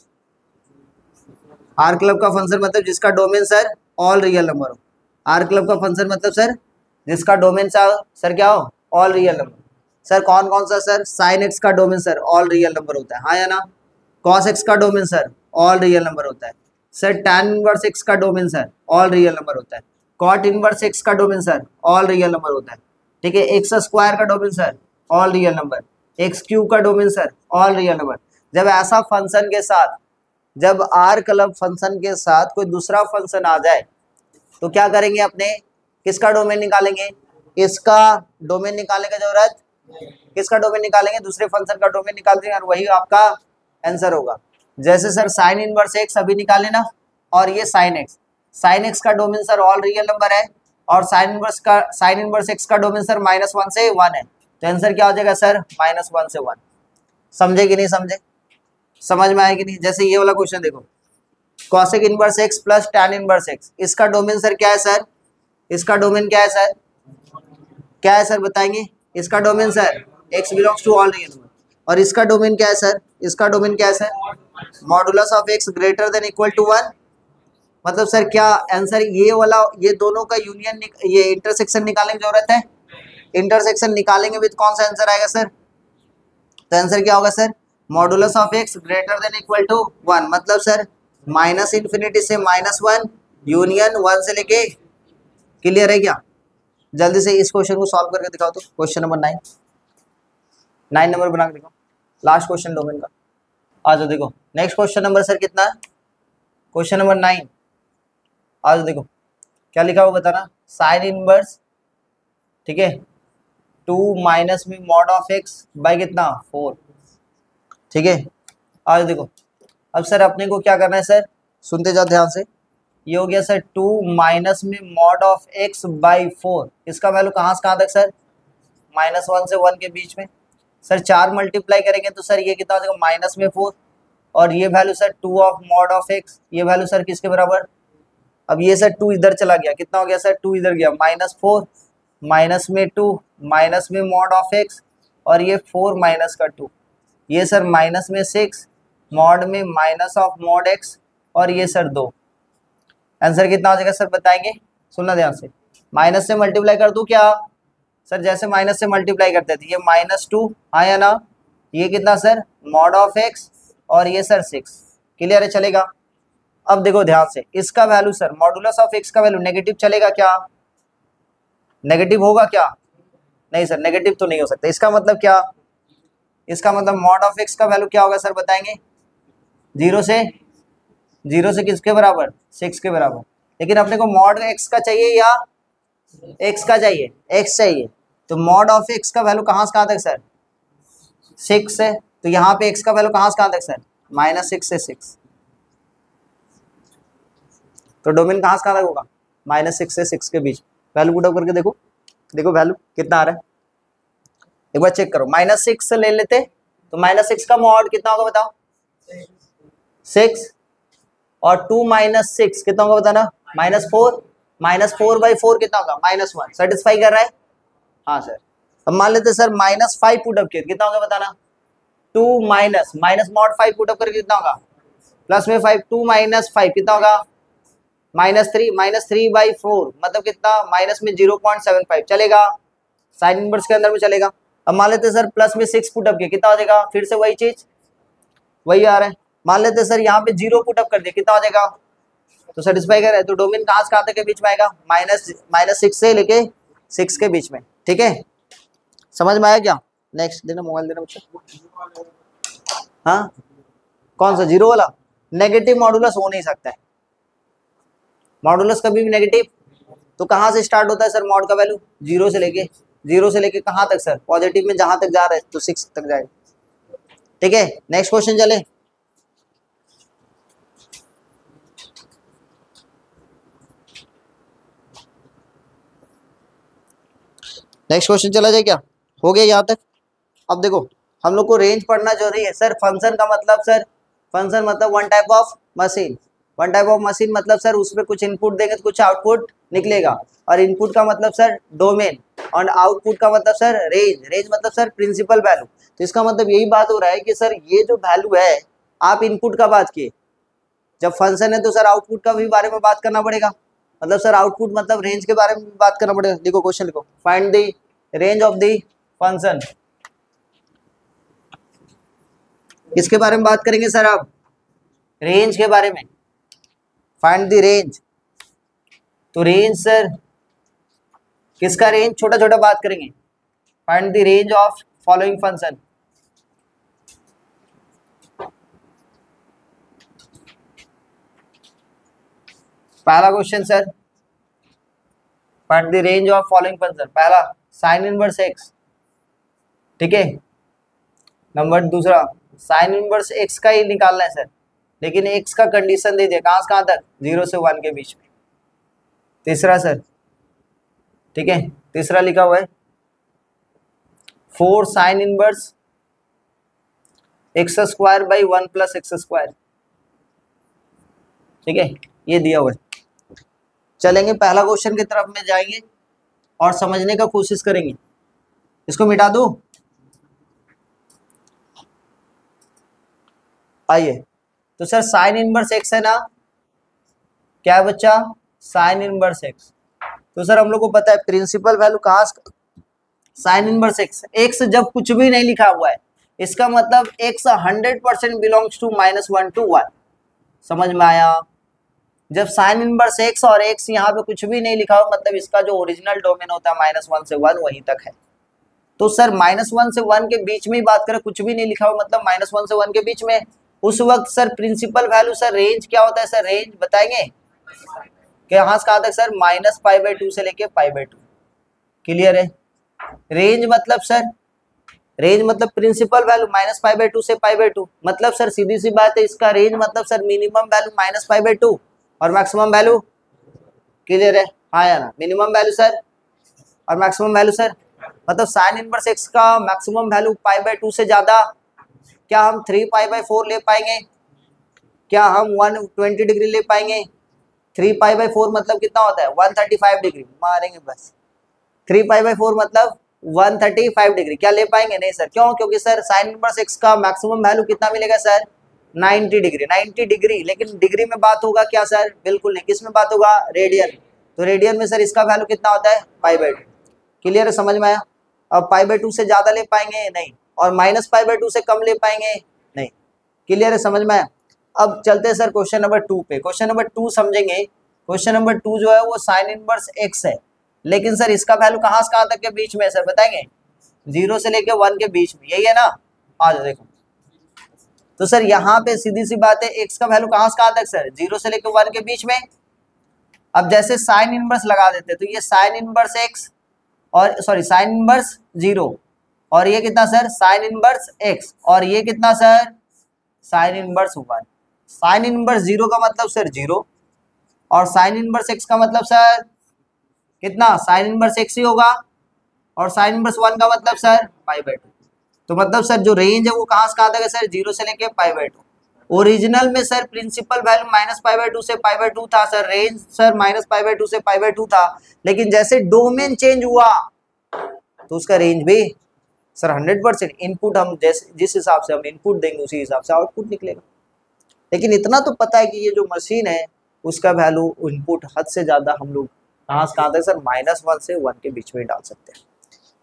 आर क्लब का फंक्शन मतलब जिसका domain sir all real number हो। आर क्लब का फंक्शन मतलब सर जिसका डोमेन सर क्या हो ऑल रियल नंबर। सर कौन कौन सा सर साइन एक्स का domain sir all real number होता है हाँ या ना। कॉस एक्स का domain sir all real number होता है। सर टैन इनवर्स एक्स का domain sir all real number होता है। कॉट इनवर्स एक्स का domain sir all real number होता है। ठीक है, एक्स स्क्वायर का domain sir all real number, x cube का domain sir all real number. जब ऐसा फंक्शन के साथ, जब आर क्लब फंक्शन के साथ कोई दूसरा फंक्शन आ जाए तो क्या करेंगे, अपने किसका डोमेन निकालेंगे, इसका डोमेन निकालने की जरूरत, किसका डोमेन निकालेंगे दूसरे फंक्शन का डोमेन निकाल देंगे और वही आपका आंसर होगा। जैसे सर साइन इनवर्स एक्स अभी निकाले ना, और ये साइन एक्स का domain sir all real number है और साइन इनवर्स एक्स का डोमेन सर -1 से 1 है। तो आंसर क्या हो जाएगा सर -1 से 1। समझे कि नहीं समझे, समझ में आए कि नहीं। जैसे ये वाला क्वेश्चन देखो, cosec inverse x plus tan inverse x, इसका डोमेन सर क्या है सर, इसका डोमेन क्या है सर, क्या है सर बताएंगे। इसका domain sir x belongs to all real number और इसका डोमेन क्या है सर, इसका डोमेन क्या है sir modulus of x greater than equal to 1। मतलब सर क्या आंसर ये वाला, ये दोनों का यूनियन, ये इंटरसेक्शन निकालने की जरूरत है। इंटरसेक्शन निकालेंगे विद कौन सा आंसर आएगा सर, तो आंसर क्या होगा sir modulus of x greater than equal to 1। मतलब सर -इन्फिनिटी से -1 यूनियन 1 से लेके, क्लियर है क्या। जल्दी से इस क्वेश्चन को सॉल्व करके दिखाओ तो, क्वेश्चन नंबर 9। 9 नंबर बना के देखो, लास्ट क्वेश्चन डोमेन का। आ जाओ देखो नेक्स्ट क्वेश्चन नंबर सर कितना है, क्वेश्चन नंबर 9। आ जाओ देखो क्या लिखा हुआ बताना, साइन इनवर्स, ठीक है, 2 माइनस में मॉड ऑफ एक्स बाई कितना 4, ठीक है। आ जाओ देखो अब सर अपने को क्या करना है सर, सुनते जाओ ध्यान से। ये हो गया सर 2 माइनस में मॉड ऑफ एक्स बाई 4, इसका वैल्यू कहाँ से कहाँ तक सर, -1 से 1 के बीच में। सर 4 मल्टीप्लाई करेंगे तो सर ये कितना हो जाएगा -4, और ये value sir 2 of mod of x, ये वैल्यू सर किसके बराबर, अब ये सर 2 इधर चला गया, कितना हो गया सर 2 इधर गया, -4 माइनस में 2 माइनस में मॉड ऑफ एक्स, और ये 4 माइनस का 2, ये सर माइनस में 6 मॉड में माइनस ऑफ मॉड एक्स, और ये सर 2। आंसर कितना हो जाएगा सर बताएंगे, सुनना ध्यान से। माइनस से मल्टीप्लाई कर दूं क्या सर, जैसे माइनस से मल्टीप्लाई करते थे, ये -2 हाँ या ना, ये कितना सर मॉड ऑफ एक्स, और ये सर 6, क्लियर है चलेगा। अब देखो ध्यान से, इसका value sir modulus of x का वैल्यू नेगेटिव चलेगा क्या, नेगेटिव होगा क्या, नहीं सर नेगेटिव तो नहीं हो सकता। इसका मतलब क्या, इसका मतलब मॉड ऑफ एक्स का वैल्यू क्या होगा सर बताएंगे, 0 से किसके बराबर 6 के बराबर। लेकिन अपने को मॉड एक्स का चाहिए या एक्स का चाहिए, एक्स चाहिए, तो मॉड ऑफ एक्स का वैल्यू कहाँ से कहाँ तक सर 6 है, तो यहाँ पे एक्स का वैल्यू कहाँ से कहाँ तक सर -6 से 6, तो डोमेन कहाँ से कहाँ तक होगा -6 से 6 के बीच। वैल्यू पुट अप करके देखो, देखो वैल्यू कितना आ रहा है, एक बार चेक करो। -6 से ले लेते तो -6 का मॉड कितना होगा बताओ 6, और 2 - 6 कितना होगा बताना -4, -4/4 कितना होगा -1, सेटिस्फाई कर रहा है हाँ सर। अब मान लेते सर -5 पुट अप किया, कितना होगा बताना 2 माइनस मॉड 5 पुट अप करके कितना होगा प्लस में 5, 2 - 5 कितना होगा -3/4 मतलब कितना माइनस में 0.75 चलेगा, साइन इनवर्स के अंदर में चलेगा। अब मान लेते सर प्लस में 6 पुट अप किया, कितना हो जाएगा, फिर से वही चीज वही आ रहा है। मान लेते सर यहाँ पे 0 पुट अप कर दिया, कितना हो जाएगा, तो सेटिस्फाई कर रहा है। तो डोमेन कहाँ से कहाँ तक के बीच में आएगा, -6 से लेके 6 के बीच में, ठीक है समझ में आया क्या। नेक्स्ट देना, मोबाइल देना बच्चा, हाँ कौन सा 0 वाला, नेगेटिव मॉडुलस हो नहीं सकता है, मॉडुलस कभी भी नेगेटिव, तो कहाँ से स्टार्ट होता है सर मॉड का वैल्यू 0 से लेके कहाँ तक सर पॉजिटिव में जहां तक जा रहा है तो 6 तक जाएगा, ठीक है। नेक्स्ट क्वेश्चन चले, नेक्स्ट क्वेश्चन चला जाए क्या, हो गया यहाँ तक। अब देखो हम लोग को रेंज पढ़ना जरूरी है सर। फंक्शन का मतलब सर, फंक्शन मतलब one type of machine, one type of machine मतलब सर उसमें कुछ इनपुट देंगे तो कुछ आउटपुट निकलेगा, और इनपुट का मतलब सर डोमेन, और आउटपुट का मतलब सर रेंज, रेंज मतलब सर प्रिंसिपल वैल्यू। तो इसका मतलब यही बात हो रहा है कि सर ये जो वैल्यू है आप इनपुट का बात किए, जब फंक्शन है तो सर आउटपुट का भी बारे में बात करना पड़ेगा, मतलब सर आउटपुट मतलब रेंज के बारे में भी बात करना पड़ेगा। देखो क्वेश्चन लिखो, find the range of the function, किसके बारे में बात करेंगे सर आप, रेंज के बारे में, फाइंड द रेंज। तो रेंज सर किसका रेंज, छोटा छोटा बात करेंगे, find the range of following function. पहला question sir, find the range of following function, पहला साइन इनवर्स एक्स, ठीक है। नंबर दूसरा साइन इनवर्स एक्स का ही निकालना है सर, लेकिन एक्स का कंडीशन दे दिया कहाँ से कहाँ तक 0 से 1 के बीच में। तीसरा सर, ठीक है, तीसरा लिखा हुआ है 4 sine inverse x² by 1 + x², ठीक है, ये दिया हुआ है। चलेंगे पहला क्वेश्चन की तरफ में जाएंगे और समझने का कोशिश करेंगे। इसको मिटा दो, आइए। तो सर साइन इनवर्स एक्स है ना, क्या है बच्चा, साइन इनवर्स एक्स। तो सर हम लोग को पता है प्रिंसिपल वैल्यू कहाँ, साइन इनवर्स एक्स, एक्स जब कुछ भी नहीं लिखा हुआ है इसका मतलब एक्स 100% बिलोंग्स टू -1 to 1, समझ में आया। जब साइन इनवर्स एक्स और एक्स यहाँ पे कुछ भी नहीं लिखा हो मतलब इसका जो ओरिजिनल डोमेन होता है -1 से 1 वहीं तक है, तो सर -1 से 1 के बीच में ही बात करें, कुछ भी नहीं लिखा हुआ, मतलब -1 से 1 के बीच में, उस वक्त sir principal value sir range क्या होता है सर, रेंज बताएंगे कि यहाँ से कहाँ तक सर, -π/2 से लेके π/2। क्लियर है? रेंज मतलब सर, रेंज मतलब प्रिंसिपल वैल्यू -π/2 से π/2, मतलब सर सीधी सी बात है, इसका रेंज मतलब सर मिनिमम वैल्यू -π/2 और मैक्सिमम वैल्यू, क्लियर है? हाँ या ना, मिनिमम वैल्यू सर और मैक्सिमम वैल्यू सर, मतलब साइन इनवर्स x का मैक्सिमम वैल्यू π/2 से ज्यादा, क्या हम 3π/4 ले पाएंगे? क्या हम 120 डिग्री ले पाएंगे? 3π/4 मतलब कितना होता है, 135 डिग्री, मारेंगे बस। 3π/4 मतलब 135 डिग्री, क्या ले पाएंगे? नहीं सर, क्यों? क्योंकि सर साइन इनवर्स x का मैक्सिमम वैल्यू कितना मिलेगा सर, 90 डिग्री, 90 डिग्री, लेकिन डिग्री में बात होगा क्या सर, बिल्कुल नहीं, किस में बात होगा, रेडियन। तो रेडियन में सर इसका वैल्यू कितना होता है, π/2। क्लियर है, समझ में आया? अब π/2 से ज्यादा ले पाएंगे? नहीं। और -π/2 से कम ले पाएंगे? नहीं। क्लियर है, समझ में आया? अब चलते हैं सर क्वेश्चन नंबर 2 पे। क्वेश्चन नंबर 2 समझेंगे। क्वेश्चन नंबर 2 जो है वो साइन इनवर्स x है, लेकिन सर इसका वैल्यू कहाँ से कहाँ तक के बीच में है सर, बताएंगे? 0 से लेके 1 के बीच में, यही है ना? आ जाओ देखो, तो सर यहाँ पे सीधी सी बात है, x का वैल्यू कहाँ से कहाँ तक सर, 0 से लेके 1 के बीच में। अब जैसे साइन इनवर्स लगा देते, तो ये साइन इनवर्स x और सॉरी साइन इनवर्स 0, और ये कितना सर, साइन इनवर्स x, और ये कितना sir, sine inverse 1। Sine inverse 0 का मतलब सर 0, और साइन इनवर्स x का मतलब सर कितना, साइन इनवर्स x ही होगा, और साइन इनवर्स 1 का मतलब सर π/2। तो मतलब सर जो रेंज है वो कहाँ से कहाँ तक है सर, 0 से लेके π/2। ओरिजिनल में सर प्रिंसिपल वैल्यू -π/2 से π/2 था सर, रेंज सर -π/2 से π/2 था, लेकिन जैसे डोमेन चेंज हुआ तो उसका रेंज भी सर 100%, इनपुट हम जैसे जिस हिसाब से हम इनपुट देंगे उसी हिसाब से आउटपुट निकलेगा। लेकिन इतना तो पता है कि ये जो मशीन है उसका वैल्यू इनपुट हद से ज़्यादा हम लोग कहाँ से कहाँ तक सर, -1 से 1 के बीच में डाल सकते हैं।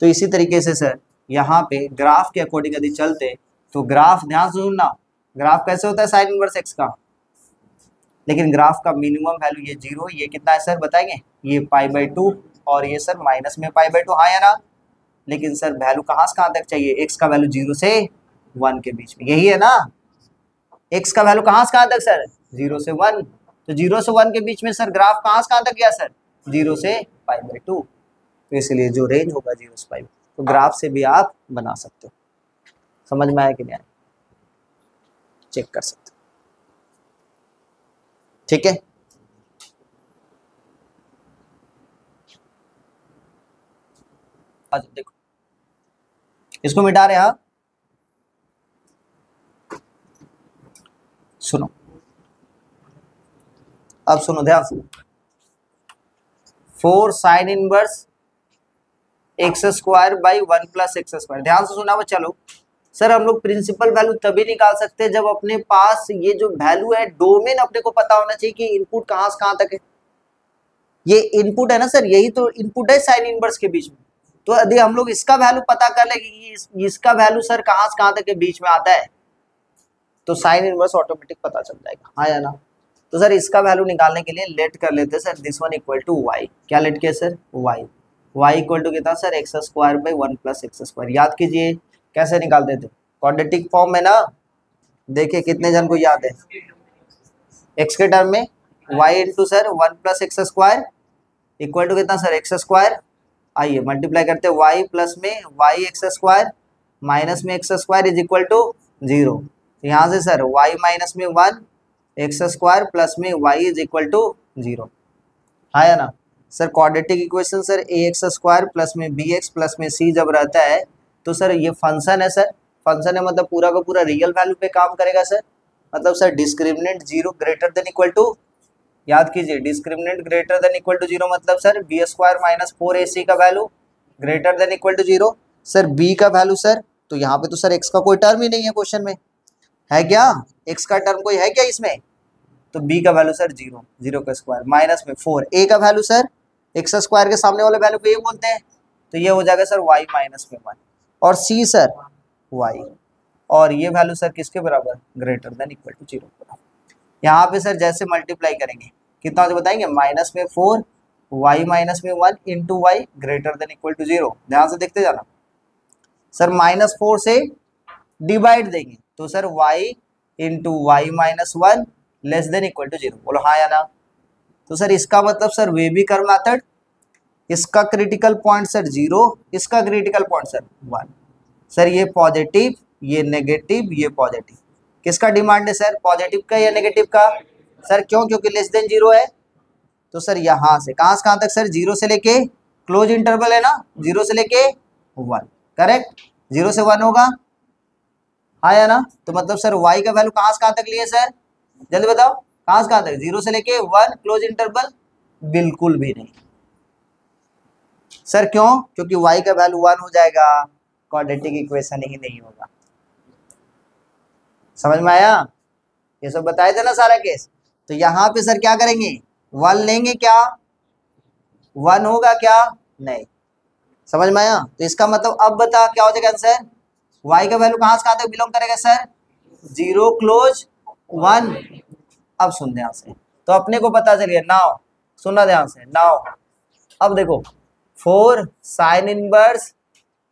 तो इसी तरीके से सर यहाँ पे ग्राफ के अकॉर्डिंग यदि चलते, तो ग्राफ ध्यान से सुनना, ग्राफ कैसे होता है साइन इनवर्स x का, लेकिन ग्राफ का मिनिमम वैल्यू ये 0, ये कितना है सर बताएंगे, ये π/2, और ये सर माइनस में π/2, हाँ या ना? लेकिन सर वैल्यू कहाँ से कहाँ तक चाहिए, x का वैल्यू 0 से 1 के बीच में, यही है ना? x का वैल्यू कहाँ से कहाँ तक सर, 0 से 1, तो 0 से 1 के बीच में सर ग्राफ कहाँ से कहाँ तक गया सर, 0 से π/2। तो इसलिए जो रेंज होगा 0 से π, तो ग्राफ से भी आप बना सकते हो। समझ में आया कि नहीं आया, चेक कर सकते हो, ठीक है? अच्छा देखो, इसको मिटा रहे हैं आप, सुनो, अब सुनो ध्यान से, 4 sine inverse x² by 1 plus x², ध्यान से सुना। चलो सर हम लोग प्रिंसिपल वैल्यू तभी निकाल सकते हैं जब अपने पास ये जो वैल्यू है, डोमेन अपने को पता होना चाहिए कि इनपुट कहाँ से कहाँ तक है। ये इनपुट है ना सर, यही तो इनपुट है साइन इनवर्स के बीच में। तो यदि हम लोग इसका वैल्यू पता कर ले कि इसका वैल्यू सर कहाँ से कहाँ तक के बीच में आता है, तो साइन इनवर्स ऑटोमेटिक पता चल जाएगा, हाँ या ना? तो सर इसका वैल्यू निकालने के लिए लेट कर लेते हैं sir, this one equal to y, क्या लेट किया सर, वाई इक्वल टू कितना sir, x² by 1 plus x²। याद कीजिए कैसे निकालते थे, क्वाड्रेटिक फॉर्म में ना, देखिए कितने जन को याद है, x के टर्म में y into sir 1 plus x² equal to कितना सर, x²। आइए मल्टीप्लाई करते हैं, y प्लस में y(x²) माइनस में x² इज इक्वल टू 0। यहाँ से सर y माइनस में 1 x² प्लस में y इज इक्वल टू 0, हाँ या ना? Sir quadratic equation sir ax² plus में bx प्लस में c जब रहता है तो सर ये फंक्शन है सर, फंक्शन है मतलब पूरा का पूरा रियल वैल्यू पे काम करेगा सर, मतलब sir discriminant 0 greater than equal to, याद कीजिए discriminant greater than equal to 0 मतलब सर b² माइनस 4ac का value greater than equal to 0। Sir b का वैल्यू सर, तो यहाँ पे तो सर x का कोई टर्म ही नहीं है क्वेश्चन में, है क्या x का टर्म कोई है क्या इसमें, तो b का वैल्यू सर 0 का स्क्वायर माइनस में 4, a का वैल्यू सर x² के सामने वाले वैल्यू को ये बोलते हैं, तो ये हो जाएगा सर y माइनस में 1, और c सर y, और ये वैल्यू सर किसके बराबर, ग्रेटर देन इक्वल टू 0। यहाँ पे सर जैसे मल्टीप्लाई करेंगे कितना हो बताएंगे, माइनस में 4 y माइनस में 1 into y greater than equal to 0, ध्यान से देखते जाना। सर -4 से डिवाइड देंगे तो sir y into y minus 1 less than equal to 0। बोलो हाँ या ना। तो सर इसका मतलब सर वे भी कर मेथड, इसका क्रिटिकल पॉइंट सर 0, इसका क्रिटिकल पॉइंट सर 1। सर ये पॉजिटिव, ये नेगेटिव, ये पॉजिटिव, किसका डिमांड है सर, पॉजिटिव का या नेगेटिव का? सर क्यों? क्योंकि लेस देन 0 है। तो सर यहाँ से कहाँ तक सर, 0 से लेके क्लोज इंटरवल है ना, 0 से लेके 1, करेक्ट, 0 से 1 होगा, हाँ या ना। तो मतलब सर y का वैल्यू कहाँ तक लिए सर, जल्दी बताओ, कहाँ तक, 0 से लेके 1 क्लोज इंटरवल, बिल्कुल भी नहीं सर। क्यों? क्योंकि y का वैल्यू 1 हो जाएगा, क्वाड्रेटिक इक्वेशन ही नहीं होगा। समझ में आया? ये सब बताए थे ना सारा केस। तो यहाँ पे सर क्या करेंगे, 1 लेंगे, क्या 1 होगा क्या, नहीं। समझ में आया? तो इसका मतलब अब बता क्या हो जाएगा आंसर, y का वैल्यू कहाँ तक बिलोंग करेगा सर, 0 क्लोज 1। अब सुन ध्यान से, तो अपने को पता चलिए। नाउ सुनना ध्यान से, नाउ अब देखो 4 साइन इनवर्स,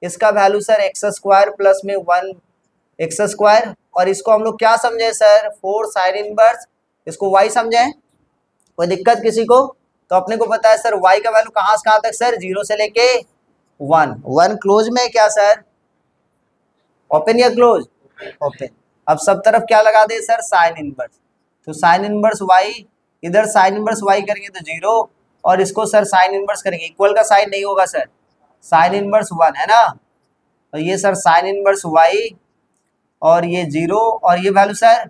इसका वैल्यू सर x² प्लस में 1 x², और इसको हम लोग क्या समझे सर, 4 साइन इनवर्स, इसको y समझे, कोई दिक्कत किसी को? तो अपने को पता है सर y का वैल्यू कहाँ तक सर, 0 से लेके 1, 1 क्लोज में क्या सर, ओपन या क्लोज, ओपन। अब सब तरफ क्या लगा दे सर, साइन इनवर्स, तो साइन इनवर्स y, इधर साइन इनवर्स y करेंगे तो 0, और इसको सर साइन इनवर्स करेंगे, इक्वल का साइन नहीं होगा सर, साइन इनवर्स 1 है ना, तो ये सर साइन इनवर्स y, और ये 0, और ये वैल्यू सर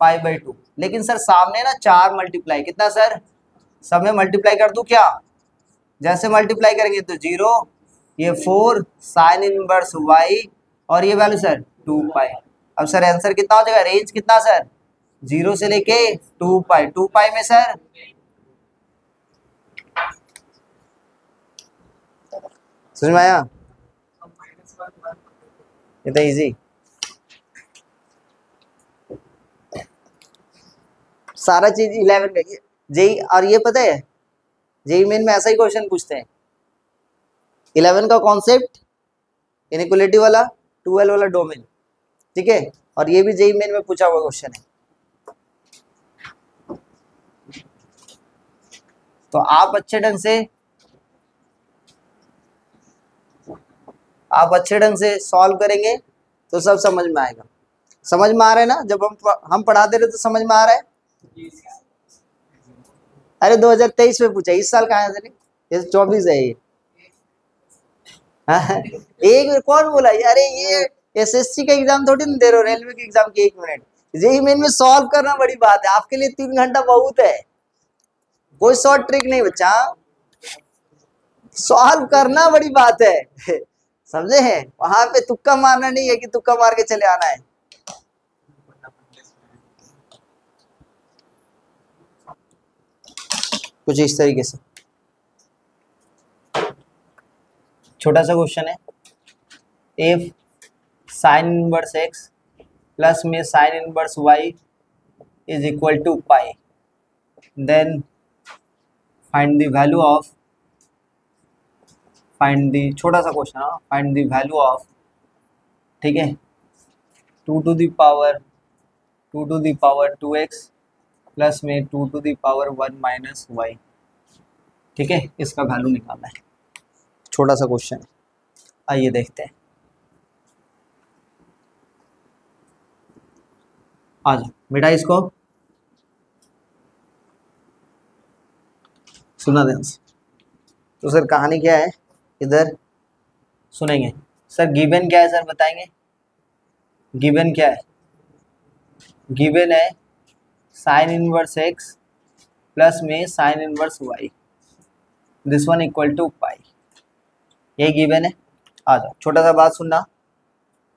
π/2। लेकिन सर सामने ना 4 मल्टीप्लाई, कितना सर, सब में मल्टीप्लाई कर दूं क्या, जैसे मल्टीप्लाई करेंगे तो 0, ये 4 साइन इनवर्स y, और ये वैल्यू सर 2π। अब सर आंसर कितना हो जाएगा, रेंज कितना सर, 0 से लेके 2π, 2π में सर समझ में आया, इतना इजी। सारा चीज 11 का जेई, और ये पता है जेई मेन में ऐसा ही क्वेश्चन पूछते हैं, 11 का कॉन्सेप्ट, इनइक्वालिटी वाला, 12 वाला डोमेन, ठीक है, और ये भी जेई मेन में पूछा हुआ क्वेश्चन है। तो आप अच्छे ढंग से सॉल्व करेंगे तो सब समझ में आएगा। समझ में आ रहा है ना, जब हम पढ़ाते रहे तो समझ में आ रहा है। अरे 2023 में पूछा, इस साल कहाँ है, ये 24 है ये। एक कौन बोला, अरे ये एसएससी का एग्जाम थोड़ी ना दे रहे हो, रेलवे के एग्जाम की 1 मिनट, जेईई मेन में सॉल्व करना बड़ी बात है, आपके लिए 3 घंटा बहुत है, कोई शॉर्ट ट्रिक नहीं बच्चा, सॉल्व करना बड़ी बात है, समझे हैं? वहां पे तुक्का मारना नहीं है कि तुक्का मार के चले आना है। कुछ इस तरीके से छोटा सा क्वेश्चन है, if sine inverse x plus में sine inverse y is equal to pi, then find the value of, छोटा सा क्वेश्चन है, फाइंड द वैल्यू ऑफ, ठीक है, 2 to the power 2x plus में 2 to the power 1 minus y, ठीक है, इसका वैल्यू निकालना है। छोटा सा क्वेश्चन है, आइए देखते हैं। आ जाओ बेटा, इसको सुना ध्यान से। तो सर कहानी क्या है, इधर सुनेंगे। सर गिवन क्या है सर, बताएंगे गिवन क्या है? गिवन है साइन इनवर्स x प्लस में sine inverse y, this one equal to pi, यही गिवन है। आ जाओ, छोटा सा बात सुनना,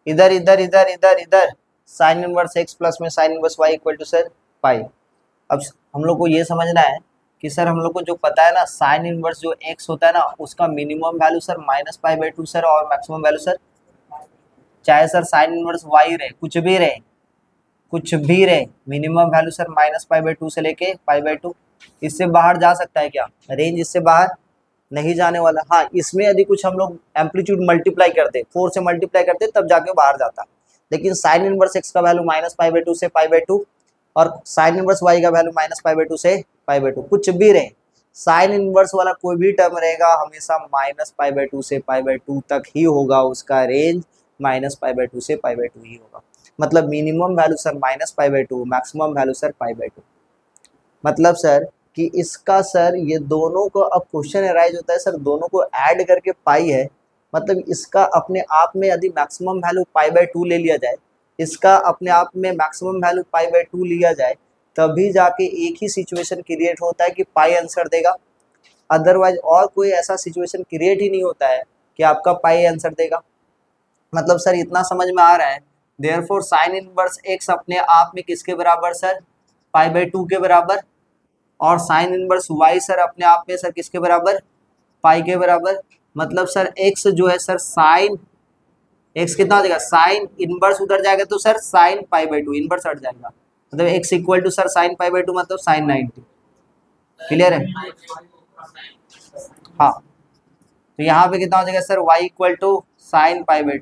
इधर इधर इधर इधर इधर साइन इनवर्स x प्लस में sine inverse y equal to sir pi. अब हम लोग को ये समझना है कि सर हम लोग को जो पता है ना, साइन इनवर्स जो x होता है ना, उसका मिनिमम वैल्यू सर -π/2 सर, और मैक्सिमम वैल्यू सर, चाहे सर साइन इनवर्स y रहे, कुछ भी रहे, मिनिमम वैल्यू सर -π/2 से लेके π/2, इससे बाहर जा सकता है क्या, रेंज इससे बाहर नहीं जाने वाला। हाँ, इसमें यदि कुछ हम लोग एम्पलीट्यूड मल्टीप्लाई करते, 4 से मल्टीप्लाई करते तब जाके बाहर जाता। लेकिन साइन इनवर्स एक्स का वैल्यू -π/2 से π/2 और साइन इनवर्स वाई का वैल्यू -π/2 से π/2, कुछ भी रहे साइन इनवर्स वाला कोई भी टर्म रहेगा हमेशा -π/2 से π/2 तक ही होगा, उसका रेंज -π/2 से π/2 ही होगा। मतलब minimum value sir -π/2, maximum value sir π/2। मतलब सर कि इसका सर ये दोनों को अब क्वेश्चन अराइज होता है सर, दोनों को ऐड करके पाई है, मतलब इसका अपने आप में यदि मैक्सिमम वैल्यू π/2 ले लिया जाए, इसका अपने आप में मैक्सिमम वैल्यू π/2 लिया जाए, तभी जाके एक ही सिचुएशन क्रिएट होता है कि पाई आंसर देगा। अदरवाइज और कोई ऐसा सिचुएशन क्रिएट ही नहीं होता है कि आपका पाई आंसर देगा। मतलब सर इतना समझ में आ रहा है। देयरफॉर साइन इनवर्स एक्स अपने आप में किसके बराबर सर, π/2 के बराबर, और साइन इनवर्स वाई सर अपने आप में सर किसके बराबर, पाई के बराबर। मतलब सर एक्स जो है सर साइन एक्स कितना हो जाएगा, साइन इनवर्स उधर जाएगा तो सर साइन π/2 इनवर्स हट जाएगा, मतलब x equal to sir sine π/2 मतलब साइन 90। क्लियर है? हाँ, तो यहाँ पे कितना हो जाएगा sir, y equal to sine π/2।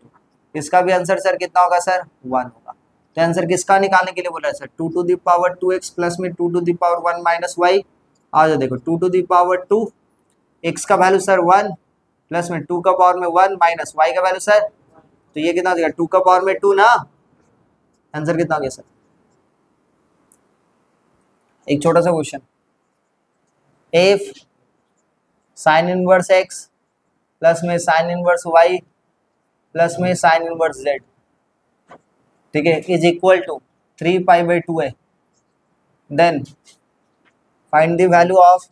इसका भी आंसर सर कितना होगा सर, 1 होगा। तो आंसर किसका निकालने के लिए बोला है सर, 2⁻2x प्लस में 2⁻1 माइनस वाई। आ जाओ देखो 2⁻2 x का वैल्यू सर 1 प्लस में 2 का पावर में 1 माइनस वाई का वैल्यू सर, तो ये कितना हो जाएगा 2 का पावर में 2 ना। आंसर कितना हो गया सर। एक छोटा सा question, if sine inverse x plus में साइन इनवर्स y प्लस में साइन इनवर्स z, ठीक है, इज इक्वल टू 3π/2 है, then find the value of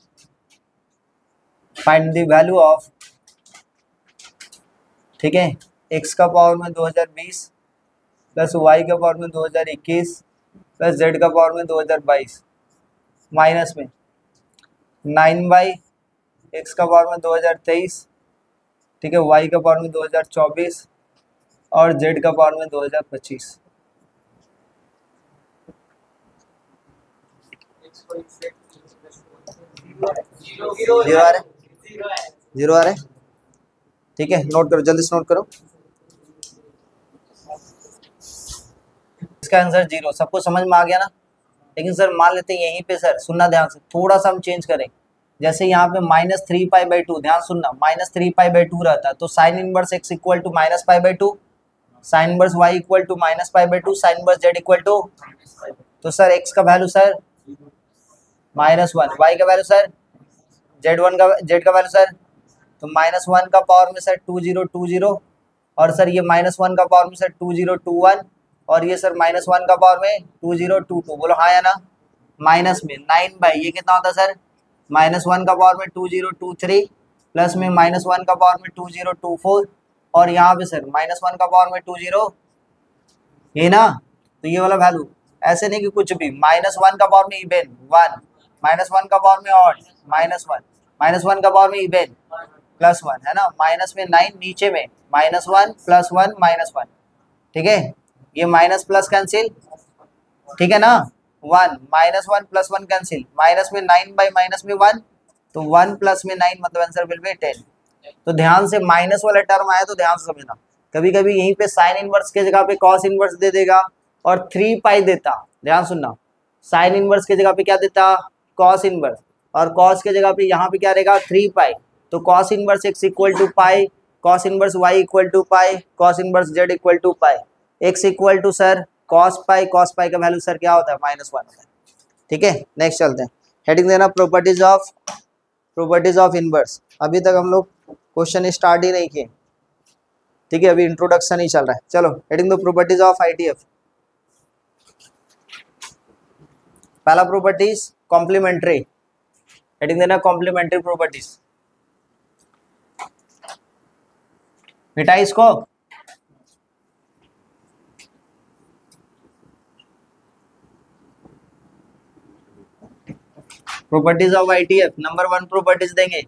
ठीक है x का पावर में 2020 प्लस y का पावर में 2021 प्लस z का पावर में 2022 माइनस में 9/x का पावर में 2023, ठीक है, y का पावर में 2024 और z का पावर में 2025। जीरो आ रहा है, ठीक है, नोट करो, जल्दी से नोट करो। इसका आंसर 0, सबको समझ में आ गया ना। लेकिन सर मान लेते हैं यहीं पे सर, सुनना ध्यान से, थोड़ा सा हम चेंज करें। जैसे यहाँ पे -3π/2, ध्यान सुनना, -3π/2 रहता है तो sine inverse x equal to -π/2, sine inverse y equal to -π/2, sine inverse z equal to, तो सर x का वैल्यू सर -1, y का वैल्यू सर z का वैल्यू सर, तो -1 का पावर में सर 2020 और सर ये -1 का पावर में सर 2021 और ये सर -1 का पावर में 2022। बोलो हाँ या ना। माइनस में 9 ये कितना होता है सर, -1 का पावर में 2023 प्लस में -1 का पावर में 2024 और यहाँ पे सर -1 का पावर में 20, ये ना। तो ये वाला वैल्यू ऐसे नहीं कि कुछ भी, -1 का पावर में इवन 1, -1 का पावर में ऑड -1, -1 का पावर में इवन +1, है ना, माइनस में 9 नीचे में -1 +1 -1, ठीक है, ये माइनस प्लस कैंसिल, ठीक है ना, 1 -1 +1 कैंसिल, माइनस में 9 बाई माइनस में 1, तो 1 प्लस में 9 मतलब आंसर विल बी 10। तो ध्यान से माइनस वाला टर्म आया तो ध्यान से समझना, कभी कभी यहीं पे साइन इनवर्स के जगह पे कॉस इनवर्स दे देगा और 3π देता, ध्यान सुनना, साइन इनवर्स के जगह पे क्या देता, कॉस इनवर्स, और कॉस के जगह पे यहाँ पे क्या रहेगा 3π, तो cos inverse x equal to pi, cos inverse y equal to pi, cos inverse z equal to pi, x equal to sir cos pi का वैल्यू सर क्या होता है -1 होता है, ठीक है। नेक्स्ट चलते हैं, हेडिंग देना प्रॉपर्टीज ऑफ इनवर्स। अभी तक हम लोग क्वेश्चन स्टार्ट ही नहीं किए, ठीक है, अभी इंट्रोडक्शन ही चल रहा है। चलो heading the properties of ITF। पहला प्रॉपर्टीज कॉम्प्लीमेंट्री, हेडिंग देना कॉम्प्लीमेंट्री प्रॉपर्टीज। मिटा इसको, properties of ITF number 1 properties देंगे।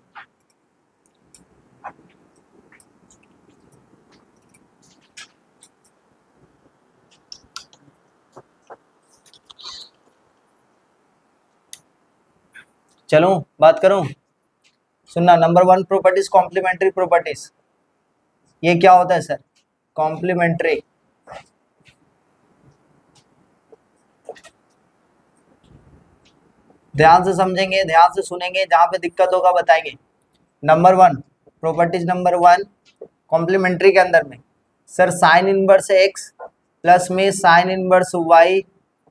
चलो बात करूं, सुनना, नंबर 1 प्रॉपर्टीज कॉम्प्लीमेंट्री प्रॉपर्टीज। ये क्या होता है सर? कॉम्प्लीमेंट्री। ध्यान से समझेंगे, ध्यान से सुनेंगे, जहां पे दिक्कत होगा बताएंगे। नंबर 1 प्रॉपर्टीज, नंबर 1 कॉम्प्लीमेंट्री के अंदर में sir sine inverse x plus में sine inverse y,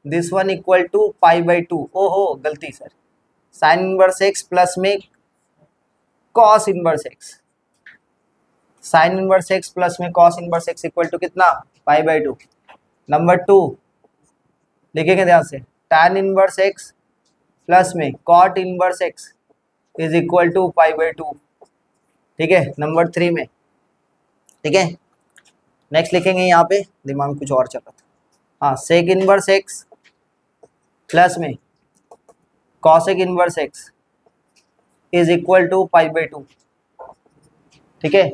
this one equal to pi by two. ओहो गलती sir, sine inverse x plus में cos inverse x, sine inverse x plus में cos inverse x equal to कितना? Pi by to. नंबर 2 लिखेंगे ध्यान से, tan इनवर्स एक्स प्लस में cot inverse x is equal to pi by two. ठीक है, नंबर 3 में। ठीक है, नेक्स्ट लिखेंगे, यहाँ पे दिमाग में कुछ और चल रहा था। हाँ, सेक इनवर्स एक्स प्लस में cosec inverse x is equal to pi by two. ठीक है,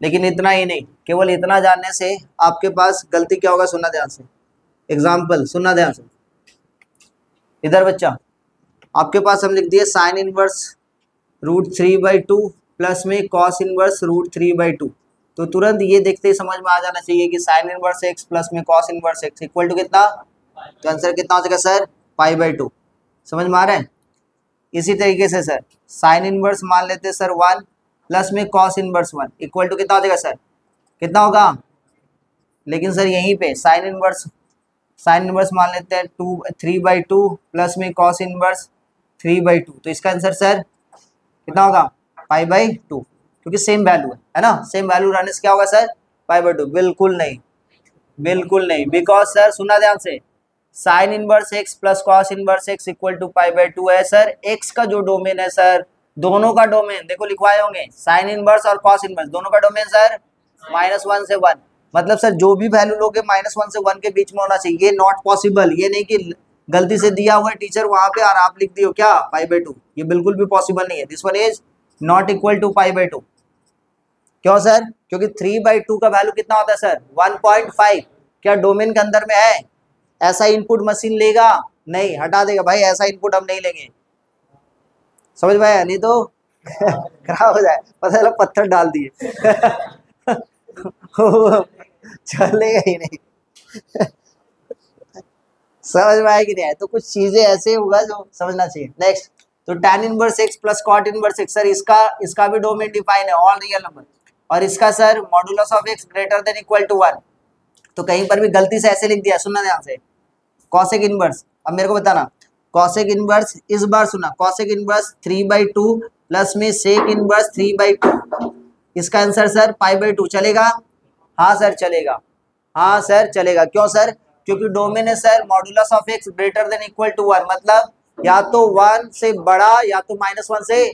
लेकिन इतना ही नहीं, केवल इतना जानने से आपके पास गलती क्या होगा, सुनना ध्यान से। एग्जाम्पल सुनना ध्यान से, इधर बच्चा आपके पास हम लिख दिए साइन इनवर्स √3/2 प्लस में कॉस इनवर्स √3/2। तो तुरंत ये देखते ही समझ में आ जाना चाहिए कि साइन इनवर्स एक्स प्लस में cos inverse x equal to कितना? तो आंसर कितना हो जाएगा सर? Pi by to. समझ में आ रहा है? इसी तरीके से सर साइन इनवर्स मान लेते हैं सर 1 प्लस में कॉस इनवर्स 1 इक्वल टू कितना हो जाएगा सर? कितना होगा? लेकिन सर यहीं पे साइन इनवर्स मान लेते हैं 3/2 प्लस में कॉस इनवर्स 3/2। तो इसका आंसर सर कितना होगा? पाई बाई टू, क्योंकि सेम वैल्यू है ना, सेम वैल्यू रहने से क्या होगा सर? Pi by to. बिल्कुल नहीं, बिल्कुल नहीं, बिकॉज सर सुनना ध्यान से, sine inverse x plus cos inverse x equal to pi by two है सर। एक्स का जो डोमेन है सर, दोनों का डोमेन देखो लिखवाए होंगे, साइन इनवर्स और कॉस इनवर्स दोनों का डोमेन सर -1 से 1। मतलब सर जो भी वैल्यू लोगे -1 से 1 के बीच में होना चाहिए। ये नॉट पॉसिबल, ये नहीं कि गलती से दिया हुआ है टीचर वहां पे और आप लिख दियो क्या पाई बाई टू, ये बिल्कुल भी पॉसिबल नहीं है। This one is not equal to pi by two. क्यों सर? क्योंकि 3/2 का वैल्यू कितना होता है सर? 1.5। क्या डोमेन के अंदर में है? ऐसा इनपुट मशीन लेगा? नहीं, हटा देगा भाई, ऐसा इनपुट हम नहीं लेंगे। समझ में आया? नहीं तो खराब हो जाए, पता चला पत्थर डाल दिए चलेगा ही नहीं समझ में आया कि नहीं आया? तो कुछ चीजें ऐसे होगा जो समझना चाहिए। नेक्स्ट, तो tan inverse x plus cot inverse x sir, इसका भी डोमेन डिफाइन है, ऑल रियल नंबर, और इसका sir modulus of x greater than equal to 1। तो कहीं पर भी गलती से ऐसे लिख दिया, सुनना ध्यान से, कॉसेक इनवर्स। अब मेरे को बताना, कॉसेक इनवर्स इस बार सुना, कॉसेक इनवर्स 3/2 प्लस में सेक इनवर्स 3/2, इसका answer sir pi by to. चलेगा? हाँ सर चलेगा, हाँ सर चलेगा। क्यों सर? क्योंकि डोमेन है sir modulus of x greater than equal to 1, मतलब या तो 1 से बड़ा या तो -1 से,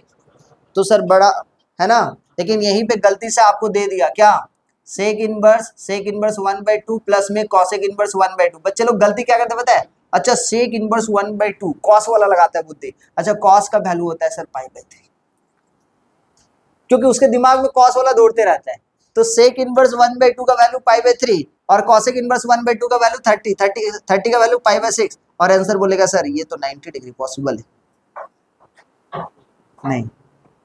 तो सर बड़ा है ना। लेकिन यहीं पे गलती से आपको दे दिया क्या? सेक इनवर्स 1/2 प्लस में कॉसेक इनवर्स 1/2। बच्चे लोग गलती क्या करते पता है? अच्छा सेक इनवर्स 1/2 कॉस वाला लगाता है बुद्धि। अच्छा कॉस का वैल्यू होता है सर पाई बाई 3, क्योंकि उसके दिमाग में कॉस वाला दौड़ते रहता है। तो सेक इनवर्स 1/2 का वैल्यू पाई बाई 3 और कॉसेक इनवर्स 1/2 का वैल्यू 30 का वैल्यू पाई बाई 6, और आंसर बोलेगा सर ये तो 90 डिग्री पॉसिबल है नहीं।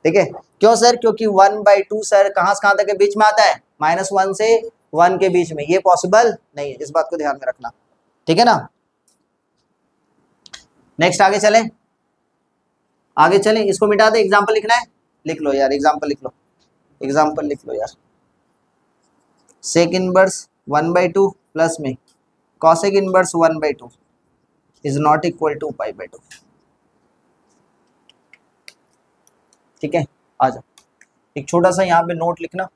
ठीक है, क्यों सर? क्योंकि 1/2 सर कहां से कहां तक के बीच में आता है? -1 से 1 के बीच में, ये पॉसिबल नहीं है, इस बात को ध्यान में रखना। ठीक है ना। नेक्स्ट आगे चले, आगे चले, इसको मिटा दे। एग्जाम्पल लिखना है, लिख लो यार, एग्जाम्पल लिख लो, एग्जाम्पल लिख लो यार। सेक इनवर्स 1/2 प्लस में cosec inverse 1/2 is not equal to pi by two. ठीक है, आ जाओ, एक छोटा सा यहाँ पे नोट लिखना।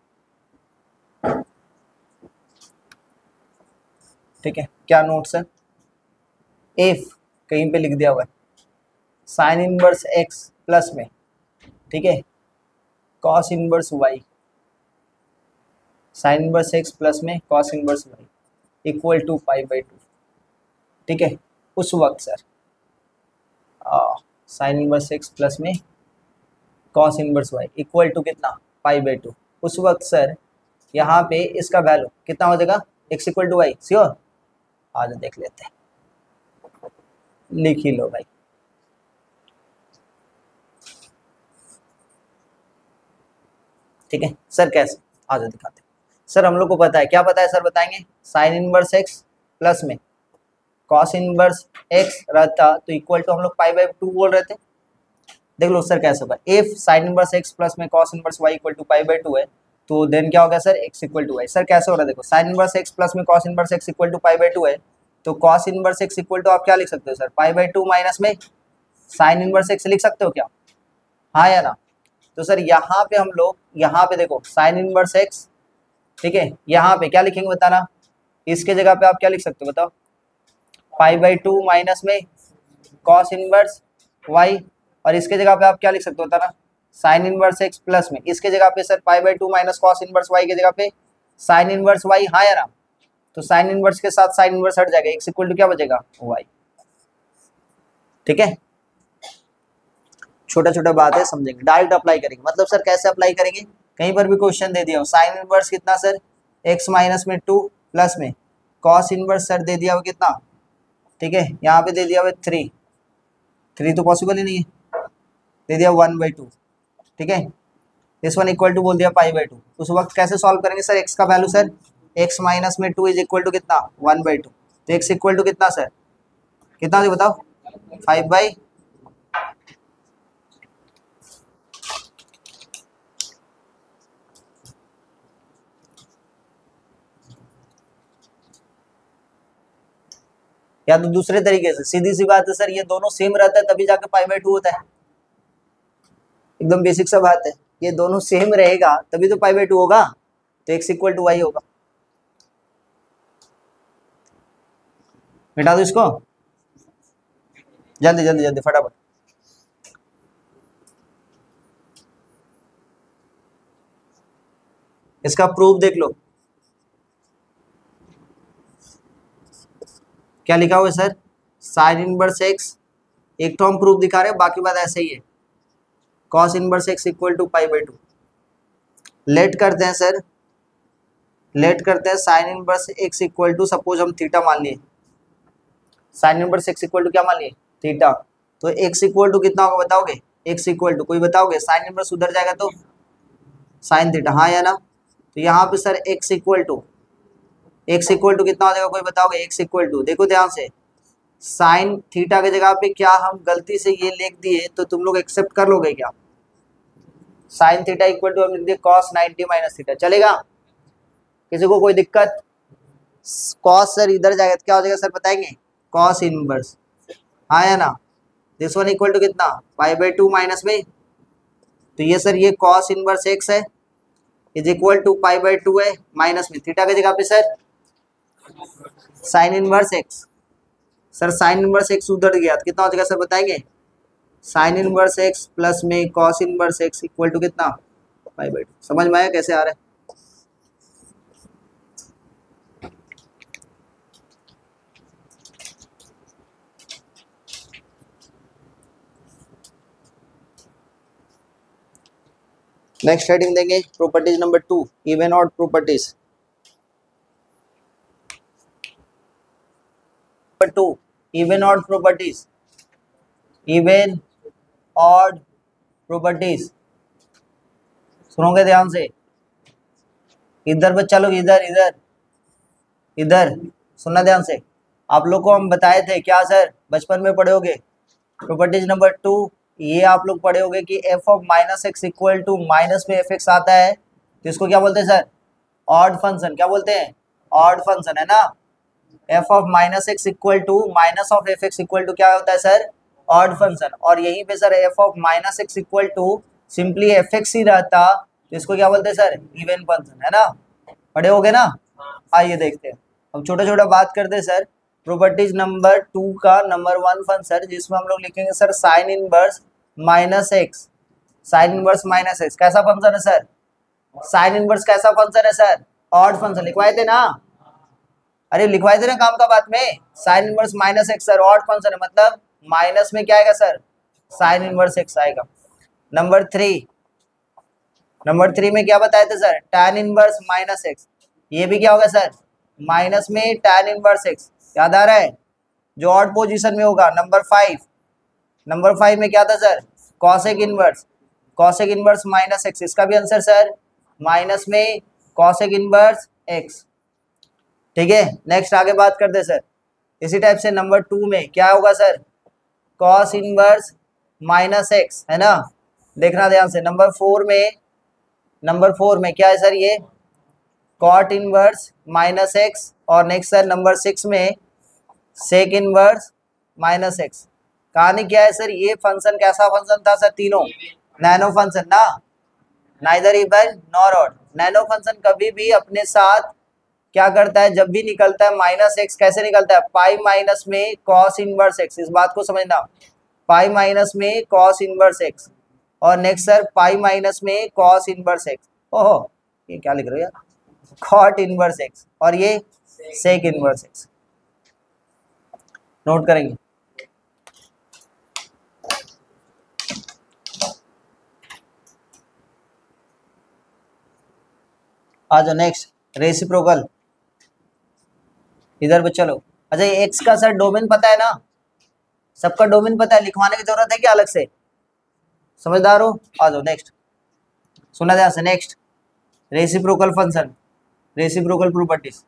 ठीक है, क्या नोट्स है? इफ कहीं पे लिख दिया हुआ है साइन इनवर्स एक्स प्लस में, ठीक है, cos inverse y, sine inverse x plus में cos inverse y equal to pi by two. ठीक है, उस वक्त sir sine inverse x plus में cos inverse y equal to कितना? Pi by two. उस वक्त सर यहाँ पे इसका वैल्यू कितना हो जाएगा? X equal to y. Sure? आज देख लेते हैं, लिख ही लो भाई। ठीक है सर, कैसे आ जाओ दिखाते हैं। सर हम लोग को पता है, क्या पता है सर बताएंगे, साइन इनवर्स एक्स प्लस में कॉस इनवर्स एक्स रहता तो इक्वल टू हम लोग पाई बाई 2 बोल रहे थे। देख लो सर कैसे होगा, if sine inverse x plus में cos inverse y equal to pi by 2 है तो देन क्या होगा sir, x equal to y. Sir कैसे हो रहा है, देखो साइन इनवर्स एक्स प्लस में cos inverse x equal to pi by 2 है तो cos inverse x equal to आप क्या लिख सकते हो सर, पाई बाई 2 माइनस में साइन इनवर्स एक्स लिख सकते हो क्या, हाँ या ना। तो सर यहाँ पे हम लोग, यहाँ पे देखो साइन इनवर्स एक्स, ठीक है, यहाँ पे क्या लिखेंगे बताना, इसके जगह पे आप क्या लिख सकते हो बताओ, पाई बाई 2 माइनस में कॉस इनवर्स वाई, और इसके जगह पे आप क्या लिख सकते हो बताना, साइन इनवर्स एक्स प्लस में इसके जगह पे sir pi by 2 minus cos inverse y के जगह पे साइन इनवर्स वाई, हाँ या ना। तो साइन इनवर्स के साथ साइन इनवर्स हट जाएगा, एक्स इक्वल टू क्या बचेगा, वाई। ठीक है, छोटा छोटा बात है, समझेंगे, डायरेक्ट अप्लाई करेंगे। मतलब सर कैसे अप्लाई करेंगे, कहीं पर भी क्वेश्चन दे दिया हो साइन इनवर्स कितना सर, एक्स माइनस में 2 प्लस में कॉस इनवर्स सर दे दिया हो कितना, ठीक है, यहाँ पे दे दिया हुआ 3 तो पॉसिबल ही नहीं है, दे दिया 1/2, ठीक है, दिस वन इक्वल टू बोल दिया पाई बाई 2। उस वक्त कैसे सॉल्व करेंगे सर, एक्स का वैल्यू सर एक्स माइनस में 2 इज इक्वल टू कितना 1/2, तो एक्स इक्वल टू कितना सर, कितना से बताओ 5/, या तो दूसरे तरीके से, सीधी सी बात है सर, ये दोनों सेम रहता है तभी जाके पाई बाई 2 होता है, एकदम बेसिक सा बात है, ये दोनों सेम रहेगा तभी तो पाई बाई 2 होगा, तो एक्स इक्वल टू वाई होगा। मिटा दो इसको, जल्दी जल्दी जल्दी फटाफट। इसका प्रूफ देख लो, क्या लिखा हुआ है सर, साइन इनवर्स एक्स, एक तो हम प्रूफ दिखा रहे हैं, बाकी बात ऐसे ही है, cos inverse x equal to pi by 2। Let करते हैं सर, लेट करते हैं sine inverse x equal to, suppose हम थीटा मान लिए, sine inverse x equal to क्या मान लिए, थीटा, तो एक्स इक्वल टू कितना होगा बताओगे, एक्स इक्वल टू कोई बताओगे, साइन इनवर्स उधर जाएगा तो साइन थीटा, हाँ या ना। तो यहाँ पे सर एक्स इक्वल टू कितना हो जाएगा कोई बताओगे, एक्स इक्वल टू, देखो ध्यान से, साइन थीटा की जगह पे क्या हम गलती से ये लिख दिए तो तुम लोग एक्सेप्ट कर लोगे क्या, साइन थीटा इक्वल टू हम लिख दिए कॉस 90 माइनस थीटा, चलेगा, किसी को कोई दिक्कत, कॉस सर इधर जाएगा तो क्या हो जाएगा सर बताएंगे, कॉस इनवर्स, हाँ या ना, दिस वन इक्वल टू कितना पाई बाई 2 माइनस में, तो ये सर ये कॉस इनवर्स एक्स है is equal to pi by 2 है माइनस में थीटा की जगह पे sir sine inverse x, sir sine inverse x उधर गया तो कितना हो जाएगा सर बताएंगे, साइन इनवर्स एक्स प्लस में cos inverse x equal to कितना पाई बाई 2। समझ में आया कैसे आ रहा है। नेक्स्ट हेडिंग देंगे properties number 2, even odd properties. Number 2, even odd properties, even odd properties, सुनोगे ध्यान से, इधर बच्चा लोग, इधर इधर इधर सुनना ध्यान से, आप लोग को हम बताए थे क्या सर, बचपन में पढ़े होगे प्रॉपर्टीज नंबर 2, ये आप लोग पढ़े होगे कि f of minus x equal to minus में एफ एक्स आता है तो इसको क्या बोलते हैं सर, ऑड फंक्शन, क्या बोलते हैं, ऑड फंक्शन है ना, f of minus x equal to minus of f x equal to क्या होता है सर, ऑड फंक्शन, और यहीं पे sir f of minus x equal to simply f x ही रहता तो इसको क्या बोलते हैं सर, इवन फंक्शन, है ना, पढ़े होगे ना। आइए देखते हैं, हम छोटा छोटा बात करते हैं सर, प्रॉपर्टीज नंबर 2 का नंबर 1 फंक्शन जिसमें हम लोग लिखेंगे sir sine inverse minus x, sine inverse minus x कैसा फंक्शन है सर, साइन इनवर्स कैसा फंक्शन है सर, ऑड फंक्शन, लिखवाए थे ना, अरे लिखवाए थे ना काम का बात में, sine inverse minus x sir odd function है, मतलब माइनस में क्या आएगा सर, साइन इनवर्स एक्स आएगा। नंबर 3 में क्या बताए थे sir, tan inverse minus x, ये भी क्या होगा सर, माइनस में tan इनवर्स एक्स, याद आ रहा है, जो ऑड पोजीशन में होगा। नंबर 5 में क्या था sir, cosec inverse minus x, इसका भी आंसर सर माइनस में कॉसेक इनवर्स एक्स। ठीक है, नेक्स्ट आगे बात करते सर। इसी टाइप से नंबर 2 में क्या होगा sir, cos inverse minus x, है ना। देखना ध्यान से, नंबर 4 में क्या है सर, ये कॉट इनवर्स माइनस एक्स। और नेक्स्ट सर नंबर 6 में सेक इनवर्स माइनस एक्स। कहानी क्या है सर, ये फंक्शन कैसा फंक्शन था सर, तीनों नैनो फंक्शन ना, neither even nor odd. Nano function कभी भी अपने साथ क्या करता है, जब भी निकलता है माइनस एक्स, कैसे निकलता है, पाई माइनस में कॉस इनवर्स एक्स। इस बात को समझना, पाई माइनस में कॉस इनवर्स एक्स, और नेक्स्ट सर पाई माइनस में कॉस इनवर्स एक्स। ओहो, ये क्या लिख रहे हो यार, कॉट इनवर्स एक्स, और ये सेक इनवर्स एक्स। नोट करेंगे। आ जाओ नेक्स्ट, रेसिप्रोकल। इधर पे चलो। अच्छा, ये एक्स का सर डोमेन पता है ना, सबका डोमेन पता है, लिखवाने की जरूरत है क्या अलग से, समझदार हो। आ जाओ नेक्स्ट, सुना ध्यान से। Next reciprocal function, reciprocal properties.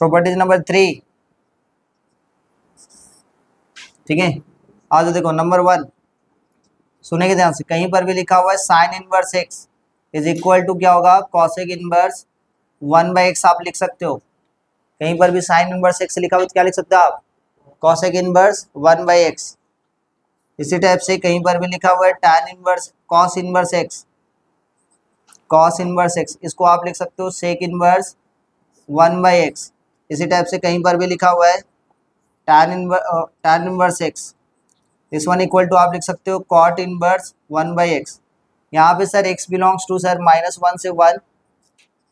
Properties number 3, ठीक है। आ जाओ, देखो नंबर 1, सुनेंगे ध्यान से। कहीं पर भी लिखा हुआ है sine inverse x is equal to क्या होगा, कॉसेक इनवर्स 1/x आप लिख सकते हो। कहीं पर भी साइन इनवर्स एक्स लिखा हुआ है क्या लिख सकते हो आप, कॉसेक इनवर्स 1/x। इसी टाइप से कहीं पर भी लिखा हुआ है tan inverse cos inverse x, cos inverse x, इसको आप लिख सकते हो सेक इनवर्स 1/x। इसी टाइप से कहीं पर भी लिखा हुआ है tan inverse x, this one equal to आप लिख सकते हो कॉट इनवर्स 1/x। यहाँ पे sir x belongs to sir -1 से 1,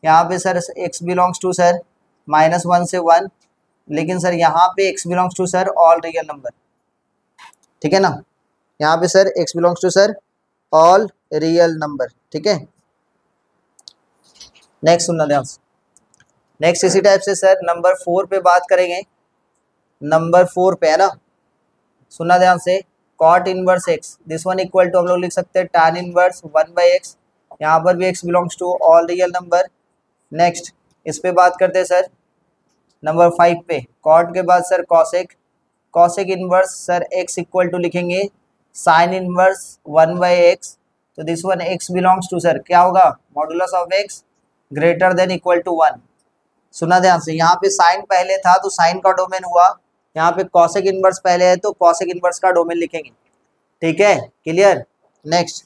यहाँ पे sir x belongs to sir -1 से 1, लेकिन सर यहाँ पे x belongs to sir all real number, ठीक है ना। यहाँ पे sir x belongs to sir all real number, ठीक है। नेक्स्ट सुनना ध्यान से। नेक्स्ट इसी टाइप से सर नंबर 4 पे बात करेंगे। नंबर 4 पे है ना, सुनना ध्यान से, cot inverse x, this one equal to हम लोग लिख सकते हैं टैन इनवर्स 1/x। यहाँ पर भी x belongs to all real number. Next इस पे बात करते हैं सर नंबर 5 पे, कॉट के बाद sir cosec, cosec inverse sir x equal to लिखेंगे साइन इनवर्स 1/x। तो this one x belongs to sir क्या होगा, modulus of x greater than equal to 1। सुना ध्यान से, यहाँ पे साइन पहले था तो साइन का डोमेन हुआ, यहाँ पे कॉसेक इनवर्स पहले है तो कॉसेक इनवर्स का डोमेन लिखेंगे, ठीक है, क्लियर। नेक्स्ट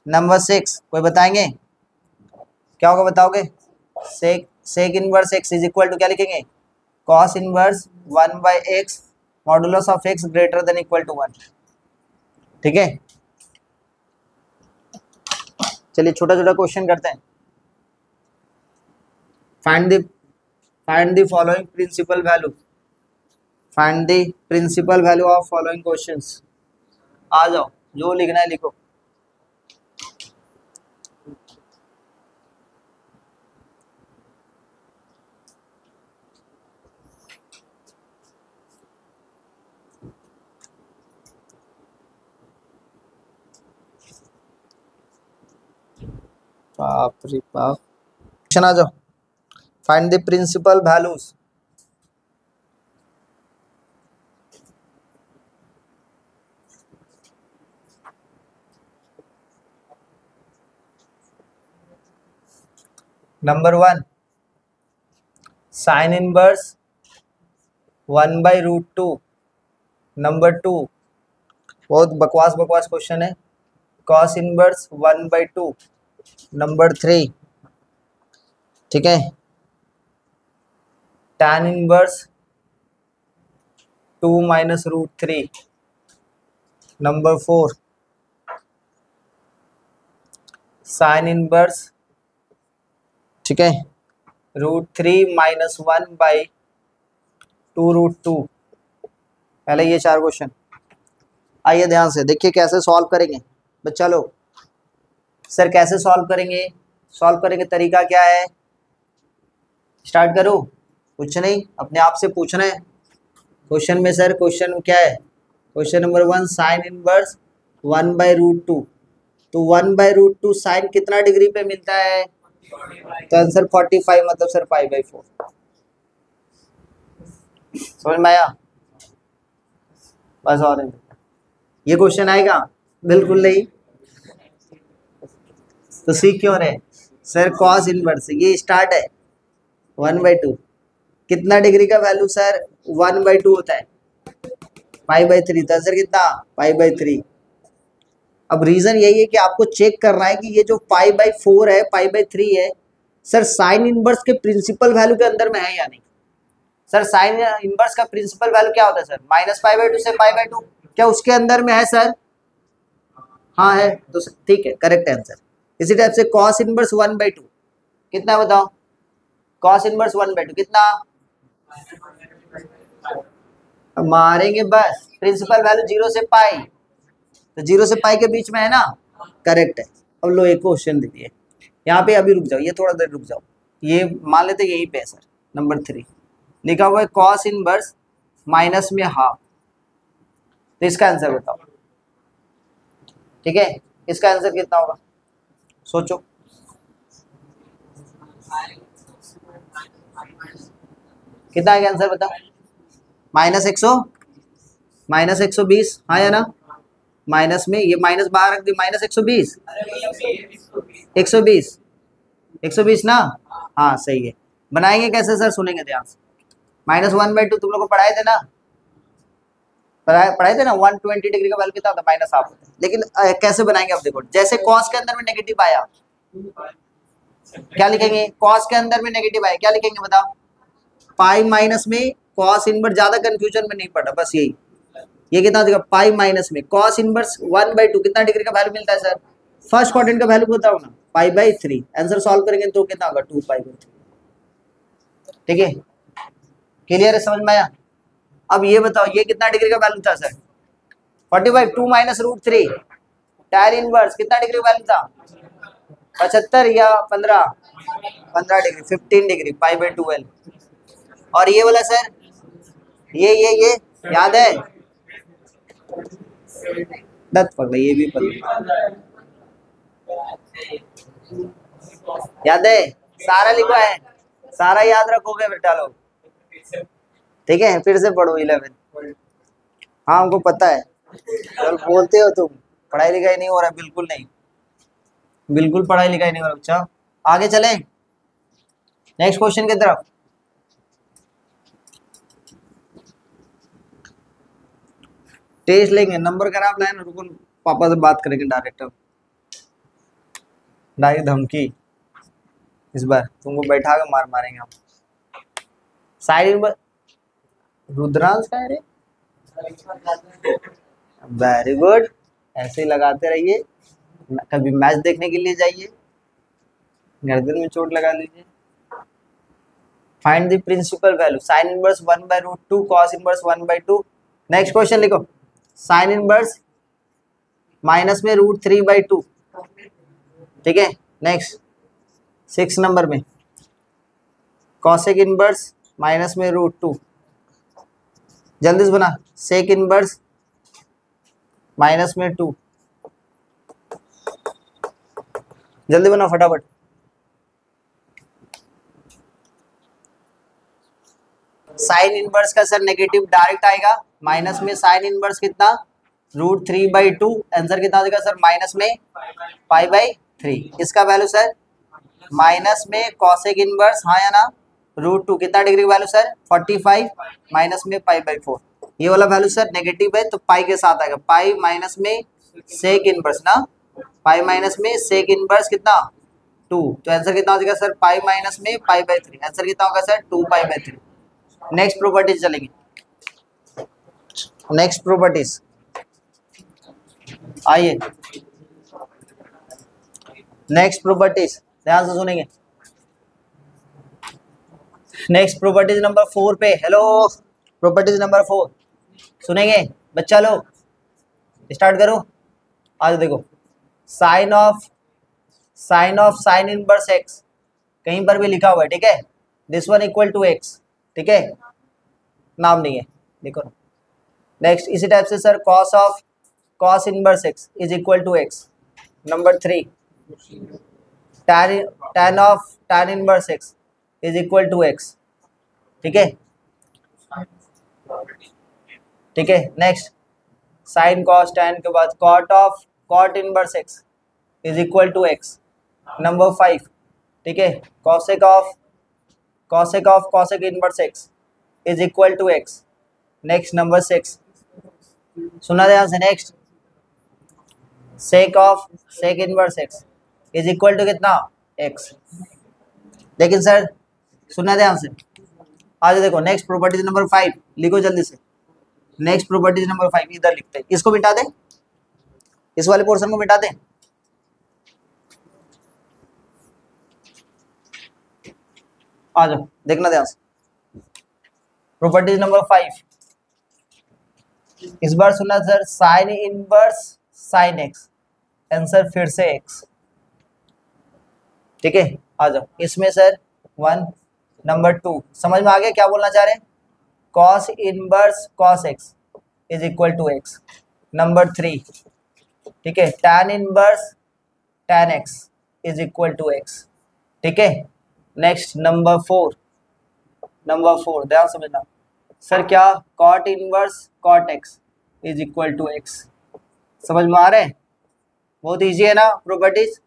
नंबर 6 कोई बताएंगे क्या होगा, बताओगे। Sec inverse x is equal to क्या लिखेंगे, cos inverse 1/x modulus of x greater than equal to 1, ठीक है। चलिए छोटा छोटा क्वेश्चन करते हैं। Find the following principal value, find the principal value of following questions. आ जाओ, जो लिखना है लिखो। बाप रे बाप, क्वेश्चन आ जाओ। Find the principal values. Number 1 sine inverse 1/√2। Number 2 बहुत बकवास क्वेश्चन है, कॉस इनवर्स 1/2। नंबर 3 ठीक है, tan inverse 2 - √3। Number 4 sine inverse, ठीक है, √3 - 1/2√2। पहले ये 4 क्वेश्चन। आइए ध्यान से देखिए कैसे सॉल्व करेंगे बच्चा लोग। सर कैसे सॉल्व करेंगे, सॉल्व करेंगे तरीका क्या है, स्टार्ट करूँ। कुछ नहीं, अपने आप से पूछना है क्वेश्चन में। सर क्वेश्चन क्या है, क्वेश्चन नंबर 1 साइन इनवर्स 1/√2, तो 1/√2 साइन कितना डिग्री पे मिलता है? तो आंसर 45, मतलब सर π/4। समझ में आया? बस और ये क्वेश्चन आएगा? बिल्कुल नहीं। तो सीख क्यों रहे सर? कॉस इनवर्स ये स्टार्ट है 1/2, कितना डिग्री का वैल्यू सर? 1/2 होता है, π/3, तो आंसर कितना? π/3। अब रीजन यही है कि आपको चेक करना है कि ये जो π/4 है, π/3 है, सर साइन इनवर्स के प्रिंसिपल वैल्यू के अंदर में है या नहीं। सर साइन इनवर्स का प्रिंसिपल वैल्यू क्या होता है सर? -π/2 से π/2, क्या उसके अंदर में है सर? हाँ है, तो ठीक है, करेक्ट आंसर। इसी टाइप से कॉस इनवर्स 1/2 कितना बताओ? कॉस इनवर्स 1/2 कितना? अब मारेंगे बस, प्रिंसिपल वैल्यू 0 से पाई, तो 0 से पाई के बीच में है ना, करेक्ट है। अब लो एक क्वेश्चन दे दिए यहाँ पे, अभी रुक जाओ, ये थोड़ा देर रुक जाओ, ये मान लेते यहीं पे है सर। नंबर 3 लिखा हुआ है कॉस इनवर्स माइनस में हाफ, तो इसका आंसर बताओ। ठीक है, इसका आंसर कितना होगा? सोचो। कितना है आंसर बताओ? -120, हाँ या ना? माइनस में ये माइनस बाहर रख दी, -120, 120 ना? हाँ सही है। बनाएंगे कैसे सर? सुनेंगे ध्यान से। -1/2 तुम लोग को पढ़ाए थे ना, पढ़ाए थे ना, 120 डिग्री का वैल्यू कितना होता है? -1/2 होता है। लेकिन कैसे बनाएंगे? अब देखो, जैसे कॉस के अंदर में नेगेटिव आया, क्या लिखेंगे? कॉस के अंदर में नेगेटिव आया, क्या लिखेंगे बताओ? पाई माइनस में कॉस इनवर्स, ज्यादा कंफ्यूजन में नहीं पड़ा, बस यही। ये कितना देगा? पाई माइनस में कॉस इनवर्स 1/2, कितना डिग्री का वैल्यू मिलता है सर? फर्स्ट क्वाड्रेंट का वैल्यू बताओ ना, π/3। आंसर सॉल्व करेंगे तो कितना होगा? 2π/3। ठीक है, क्लियर है? समझ में आया? अब ये बताओ, ये कितना डिग्री का वैल्यू था सर? 45, 2 - √3, tan इनवर्स कितना डिग्री का वैल्यू था? 75 या 15 डिग्री, 15 डिग्री, π/2l। और ये वाला सर, ये याद है? दत्त पकड़ा, ये भी पकड़ा, याद है? सारा लिखा है, सारा याद रखोगे बेटा लोग। ठीक है, फिर से पढ़ो 11। हाँ हमको पता है, कल बोलते हो तुम पढ़ाई लिखाई नहीं हो रहा। बिल्कुल नहीं, बिल्कुल पढ़ाई लिखाई नहीं हो रहा। अच्छा आगे चले नेक्स्ट क्वेश्चन की तरफ। टेस्ट लेंगे, नंबर खराब लाए ना, रुको पापा से बात करेंगे डायरेक्ट। डायरेक्ट धमकी, इस बार तुमको बैठा के मारेंगे हम। साइड रुद्रांश का है रे, वेरी गुड, ऐसे ही लगाते रहिए। कभी मैच देखने के लिए जाइए, गर्दन में चोट लगा लीजिए। Find the principal value sine inverse 1/√2 cos inverse 1/2। Next question लिखो, साइन इनवर्स माइनस में √3/2। ठीक है, नेक्स्ट 6 नंबर में कॉसेक इनवर्स माइनस में √2। जल्दी से बना, सेक इनवर्स माइनस में 2, जल्दी बना फटाफट। साइन इनवर्स का सर नेगेटिव डायरेक्ट आएगा, माइनस में साइन इनवर्स कितना? √3/2। आंसर कितना देगा सर? माइनस में π/3। इसका वैल्यू सर माइनस में कॉसेक इनवर्स, हाँ या ना, √2 कितना डिग्री वैल्यू सर? 45 माइनस में π/4। ये वाला वैल्यू सर नेगेटिव है तो पाई के साथ आएगा, पाई माइनस में सेक इनवर्स ना, पाई माइनस में सेक इनवर्स कितना? 2। तो आंसर कितना हो जाएगा सर? पाई माइनस में π/3। आंसर कितना होगा सर? 2π/3। नेक्स्ट प्रॉपर्टीज चलेंगे, नेक्स्ट प्रॉपर्टीज आइए। नेक्स्ट प्रॉपर्टीज ध्यान से सुनेंगे। नेक्स्ट प्रॉपर्टीज नंबर 4 पे, हेलो प्रॉपर्टीज नंबर 4 सुनेंगे बच्चा लोग, स्टार्ट करो। आज देखो, sine of sine inverse x कहीं पर भी लिखा हुआ है, ठीक है, this one equal to x, ठीक है, नाम नहीं है, देखो। नेक्स्ट इसी टाइप से sir cos of cos inverse x is equal to x। Number 3 tan inverse x is equal to x। ठीक है, ठीक है। नेक्स्ट साइन कॉस tan के बाद cot inverse x is equal to x। Number 5 ठीक है, cosec of cosec inverse x is equal to x। Next number 6 सुना ध्यान से, नेक्स्ट sec inverse x is equal to कितना x। लेकिन सर सुना ध्यान से, आज देखो नेक्स्ट प्रॉपर्टीज नंबर 5 लिखो जल्दी से। नेक्स्ट प्रॉपर्टीज नंबर 5 इधर लिखते हैं, इसको मिटा दें, इस वाले पोर्शन को मिटा दें। आ जाओ देखना ध्यान से, प्रॉपर्टीज नंबर 5 इस बार सुना sir, sine inverse sine x, answer फिर से x। ठीक है, आ जाओ इसमें सर 1। नंबर 2 समझ में आ गया क्या बोलना चाह रहे हैं, cos inverse cos x is equal to x। Number 3 ठीक है, tan inverse tan x is equal to x। ठीक है, नेक्स्ट नंबर 4 ध्यान समझना सर, क्या cot inverse cot x is equal to x। समझ में आ रहे हैं, बहुत इजी है ना प्रॉपर्टीज,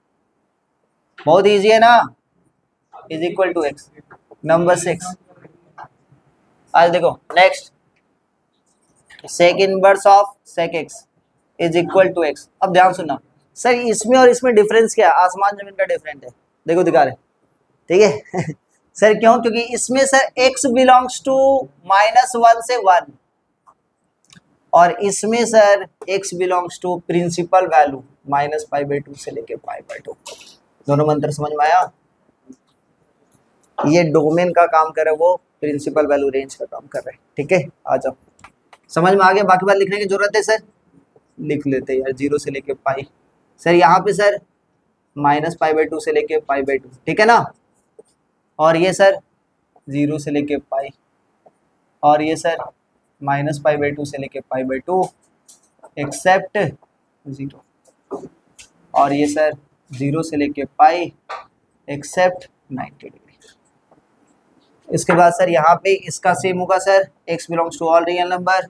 बहुत इजी है ना, is equal to x। Number 6 आज देखो next sec inverse of sec x is equal to x। अब ध्यान सुनना सर, इसमें और इसमें डिफरेंस क्या है, आसमान जमीन का डिफरेंट है। देखो दिखा रहे, ठीक है सर क्यों, क्योंकि इसमें सर x बिलोंग्स टू -1 से 1 और इसमें sir x belongs to principal value -π/2 से लेके π/2। दोनों मंत्र समझ में आया, ये डोमेन का काम कर रहे, वो प्रिंसिपल वैल्यू रेंज का काम कर रहे हैं। ठीक है, आ जाओ समझ में आ गया, बाकी बात लिखने की जरूरत है सर, लिख लेते हैं यार 0 से लेके पाई। सर यहाँ पे सर -π/2 से लेके π/2, ठीक है ना, और ये सर 0 से लेके पाई, और ये सर -π/2 से लेके π/2 एक्सेप्ट 0, और ये सर 0 से लेके पाई एक्सेप्ट 90 डिग्री। इसके बाद सर यहाँ पे इसका सेम होगा sir, x belongs to all real number,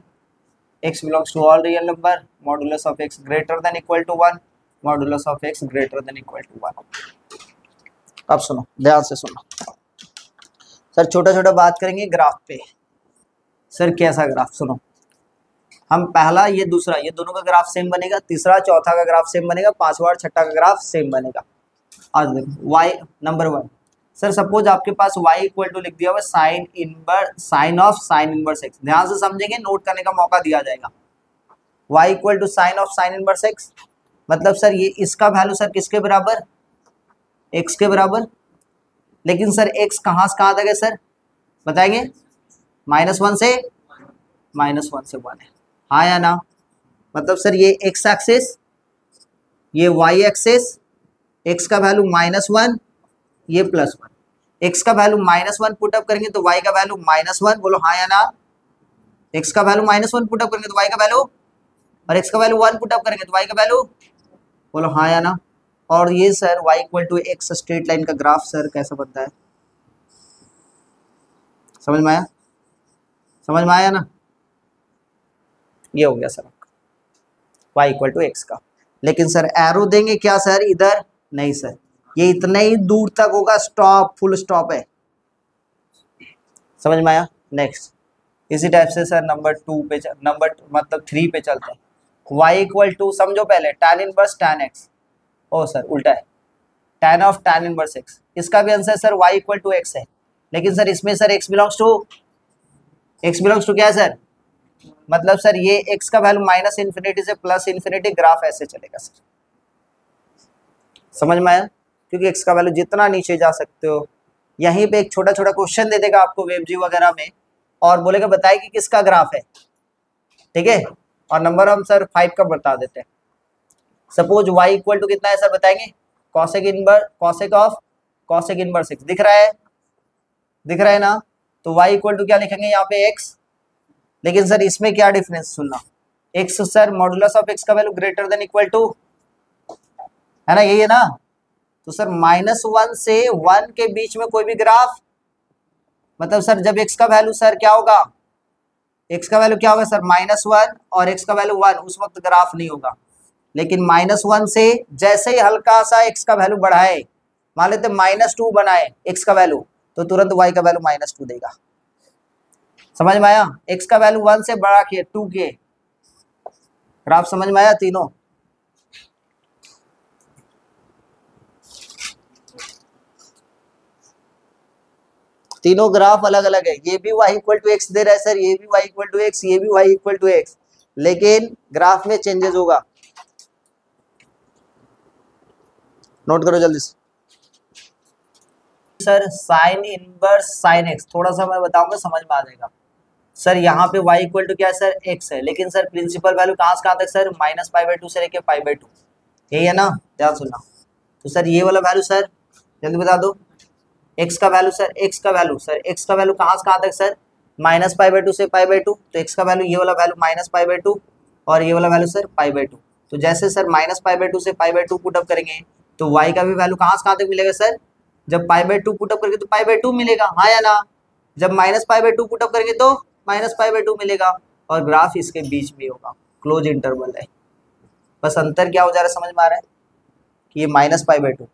x belongs to all real number, modulus of x greater than equal to 1, modulus of x greater than equal to 1। अब सुनो ध्यान से सुनो सर, छोटा छोटा बात करेंगे ग्राफ पे। सर कैसा ग्राफ, सुनो हम पहला ये दूसरा, ये दोनों का ग्राफ सेम बनेगा, तीसरा चौथा का ग्राफ सेम बनेगा, पांचवा और छठा का ग्राफ सेम बनेगा। आज देखो y नंबर 1 सर, सपोज आपके पास y इक्वल टू लिख दिया हुआ sine of sine inverse x। ध्यान से समझेंगे, नोट करने का मौका दिया जाएगा। y equal to sine of sine inverse x मतलब सर ये इसका वैल्यू सर किसके बराबर, x के बराबर। लेकिन सर x कहाँ से कहाँ तक है सर बताएंगे, -1 से 1 है, हाँ या ना। मतलब सर ये x एक्सिस, ये y एक्सिस, x का वैल्यू -1, ये +1, x का वैल्यू -1 पुट अप करेंगे तो y का वैल्यू -1, बोलो हाँ या ना। x का वैल्यू -1 पुट अप करेंगे तो y का वैल्यू, और x का वैल्यू 1 पुट अप करेंगे तो y का वैल्यू, बोलो हाँ या ना। और ये sir y equal to x straight line का ग्राफ सर कैसा बनता है, समझ में आया, समझ में आया ना। ये हो गया sir y equal to x का। लेकिन सर एरो देंगे क्या सर इधर, नहीं सर, ये इतने ही दूर तक होगा, स्टॉप, फुल स्टॉप है, समझ में आया। नेक्स्ट इसी टाइप से सर नंबर 2 पे मतलब 3 पे चलते हैं। y इक्वल टू, समझो पहले tan इनवर्स tan x, ओ सर उल्टा है, tan of tan inverse x, इसका भी answer sir y equal to x है। लेकिन सर इसमें सर x बिलोंग्स टू क्या है सर, मतलब सर ये x का वैल्यू -∞ से +∞, ग्राफ ऐसे चलेगा सर, समझ में आया। क्योंकि x का वैल्यू जितना नीचे जा सकते हो, यहीं पे एक छोटा छोटा क्वेश्चन दे देगा आपको वेबजी वगैरह में, और बोलेगा बताइए कि किसका ग्राफ है, ठीक है, और नंबर हम सर 5 का बता देते हैं। सपोज y इक्वल टू कितना है सर बताएंगे, कॉसेक इनवर्स x दिख रहा है ना, तो y इक्वल टू क्या लिखेंगे यहाँ पे x। लेकिन सर इसमें क्या डिफरेंस सुनना, x sir modulus of x का value greater than equal to, है ना, यही है ना। तो सर -1 से 1 के बीच में कोई भी ग्राफ, मतलब सर जब x का वैल्यू सर क्या होगा, x का वैल्यू क्या होगा सर -1 और x का वैल्यू 1, उस वक्त ग्राफ नहीं होगा। लेकिन -1 से जैसे ही हल्का सा x का वैल्यू बढ़ाए, मान लेते -2 बनाए x का वैल्यू, तो तुरंत y का वैल्यू -2 देगा। समझ में आया? x का वैल्यू 1 से बढ़ा के 2 के ग्राफ, समझ में आया तीनों? तीनों ग्राफ अलग अलग है। ये भी y इक्वल टू एक्स दे रहा है सर, ये भी y इक्वल टू एक्स, ये भी y इक्वल टू एक्स, लेकिन ग्राफ में चेंजेस होगा। नोट करो जल्दी से sir. Sine inverse sine x, थोड़ा सा मैं बताऊंगा, समझ में आ जाएगा सर। यहाँ पे y इक्वल टू क्या है सर, x है, लेकिन सर प्रिंसिपल वैल्यू कहाँ से कहाँ तक सर, -π/2 से लेके π/2, यही है ना, ध्यान सुनना। तो सर ये वाला वैल्यू सर जल्दी बता दो, x का वैल्यू सर, x का वैल्यू सर, x का वैल्यू कहाँ से कहाँ तक सर, -π/2 से π/2, तो x का वैल्यू ये वाला वैल्यू -π/2 और ये वाला वैल्यू सर π/2। तो जैसे सर -π/2 से π/2 पुट अप करेंगे तो y का भी वैल्यू कहाँ से कहाँ तक मिलेगा सर, जब π/2 पुट अप करेंगे तो π/2 मिलेगा, हाँ या ना। जब -π/2 पुट अप करेंगे तो -π/2 मिलेगा, और ग्राफ इसके बीच में होगा, क्लोज इंटरवल है। बस अंतर क्या हो जा रहा है, समझ में आ रहा है कि ये -π/2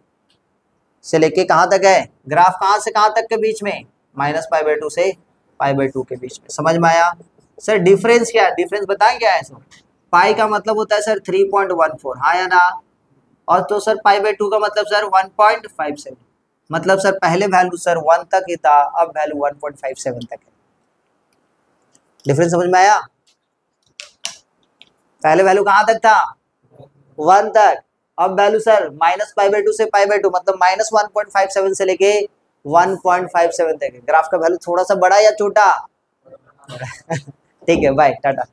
से लेके कहाँ तक है, ग्राफ कहाँ से कहाँ तक के बीच में, -π/2 से π/2 के बीच में। समझ में आया सर? डिफरेंस क्या है, डिफरेंस बताएं क्या है सर? पाई का मतलब होता है सर 3.14, हाँ या ना। और तो सर π/2 का मतलब सर 1.57, मतलब सर पहले वैल्यू सर 1 तक ही था, अब वैल्यू 1.57 तक है। डिफरेंस समझ में आया? पहले वैल्यू कहाँ तक था, 1 तक, अब वैल्यू सर -π/2 से π/2, मतलब -1.57 से लेके 1.57 तक है। ग्राफ का वैल्यू थोड़ा सा बड़ा या छोटा? ठीक है, बाय, टाटा।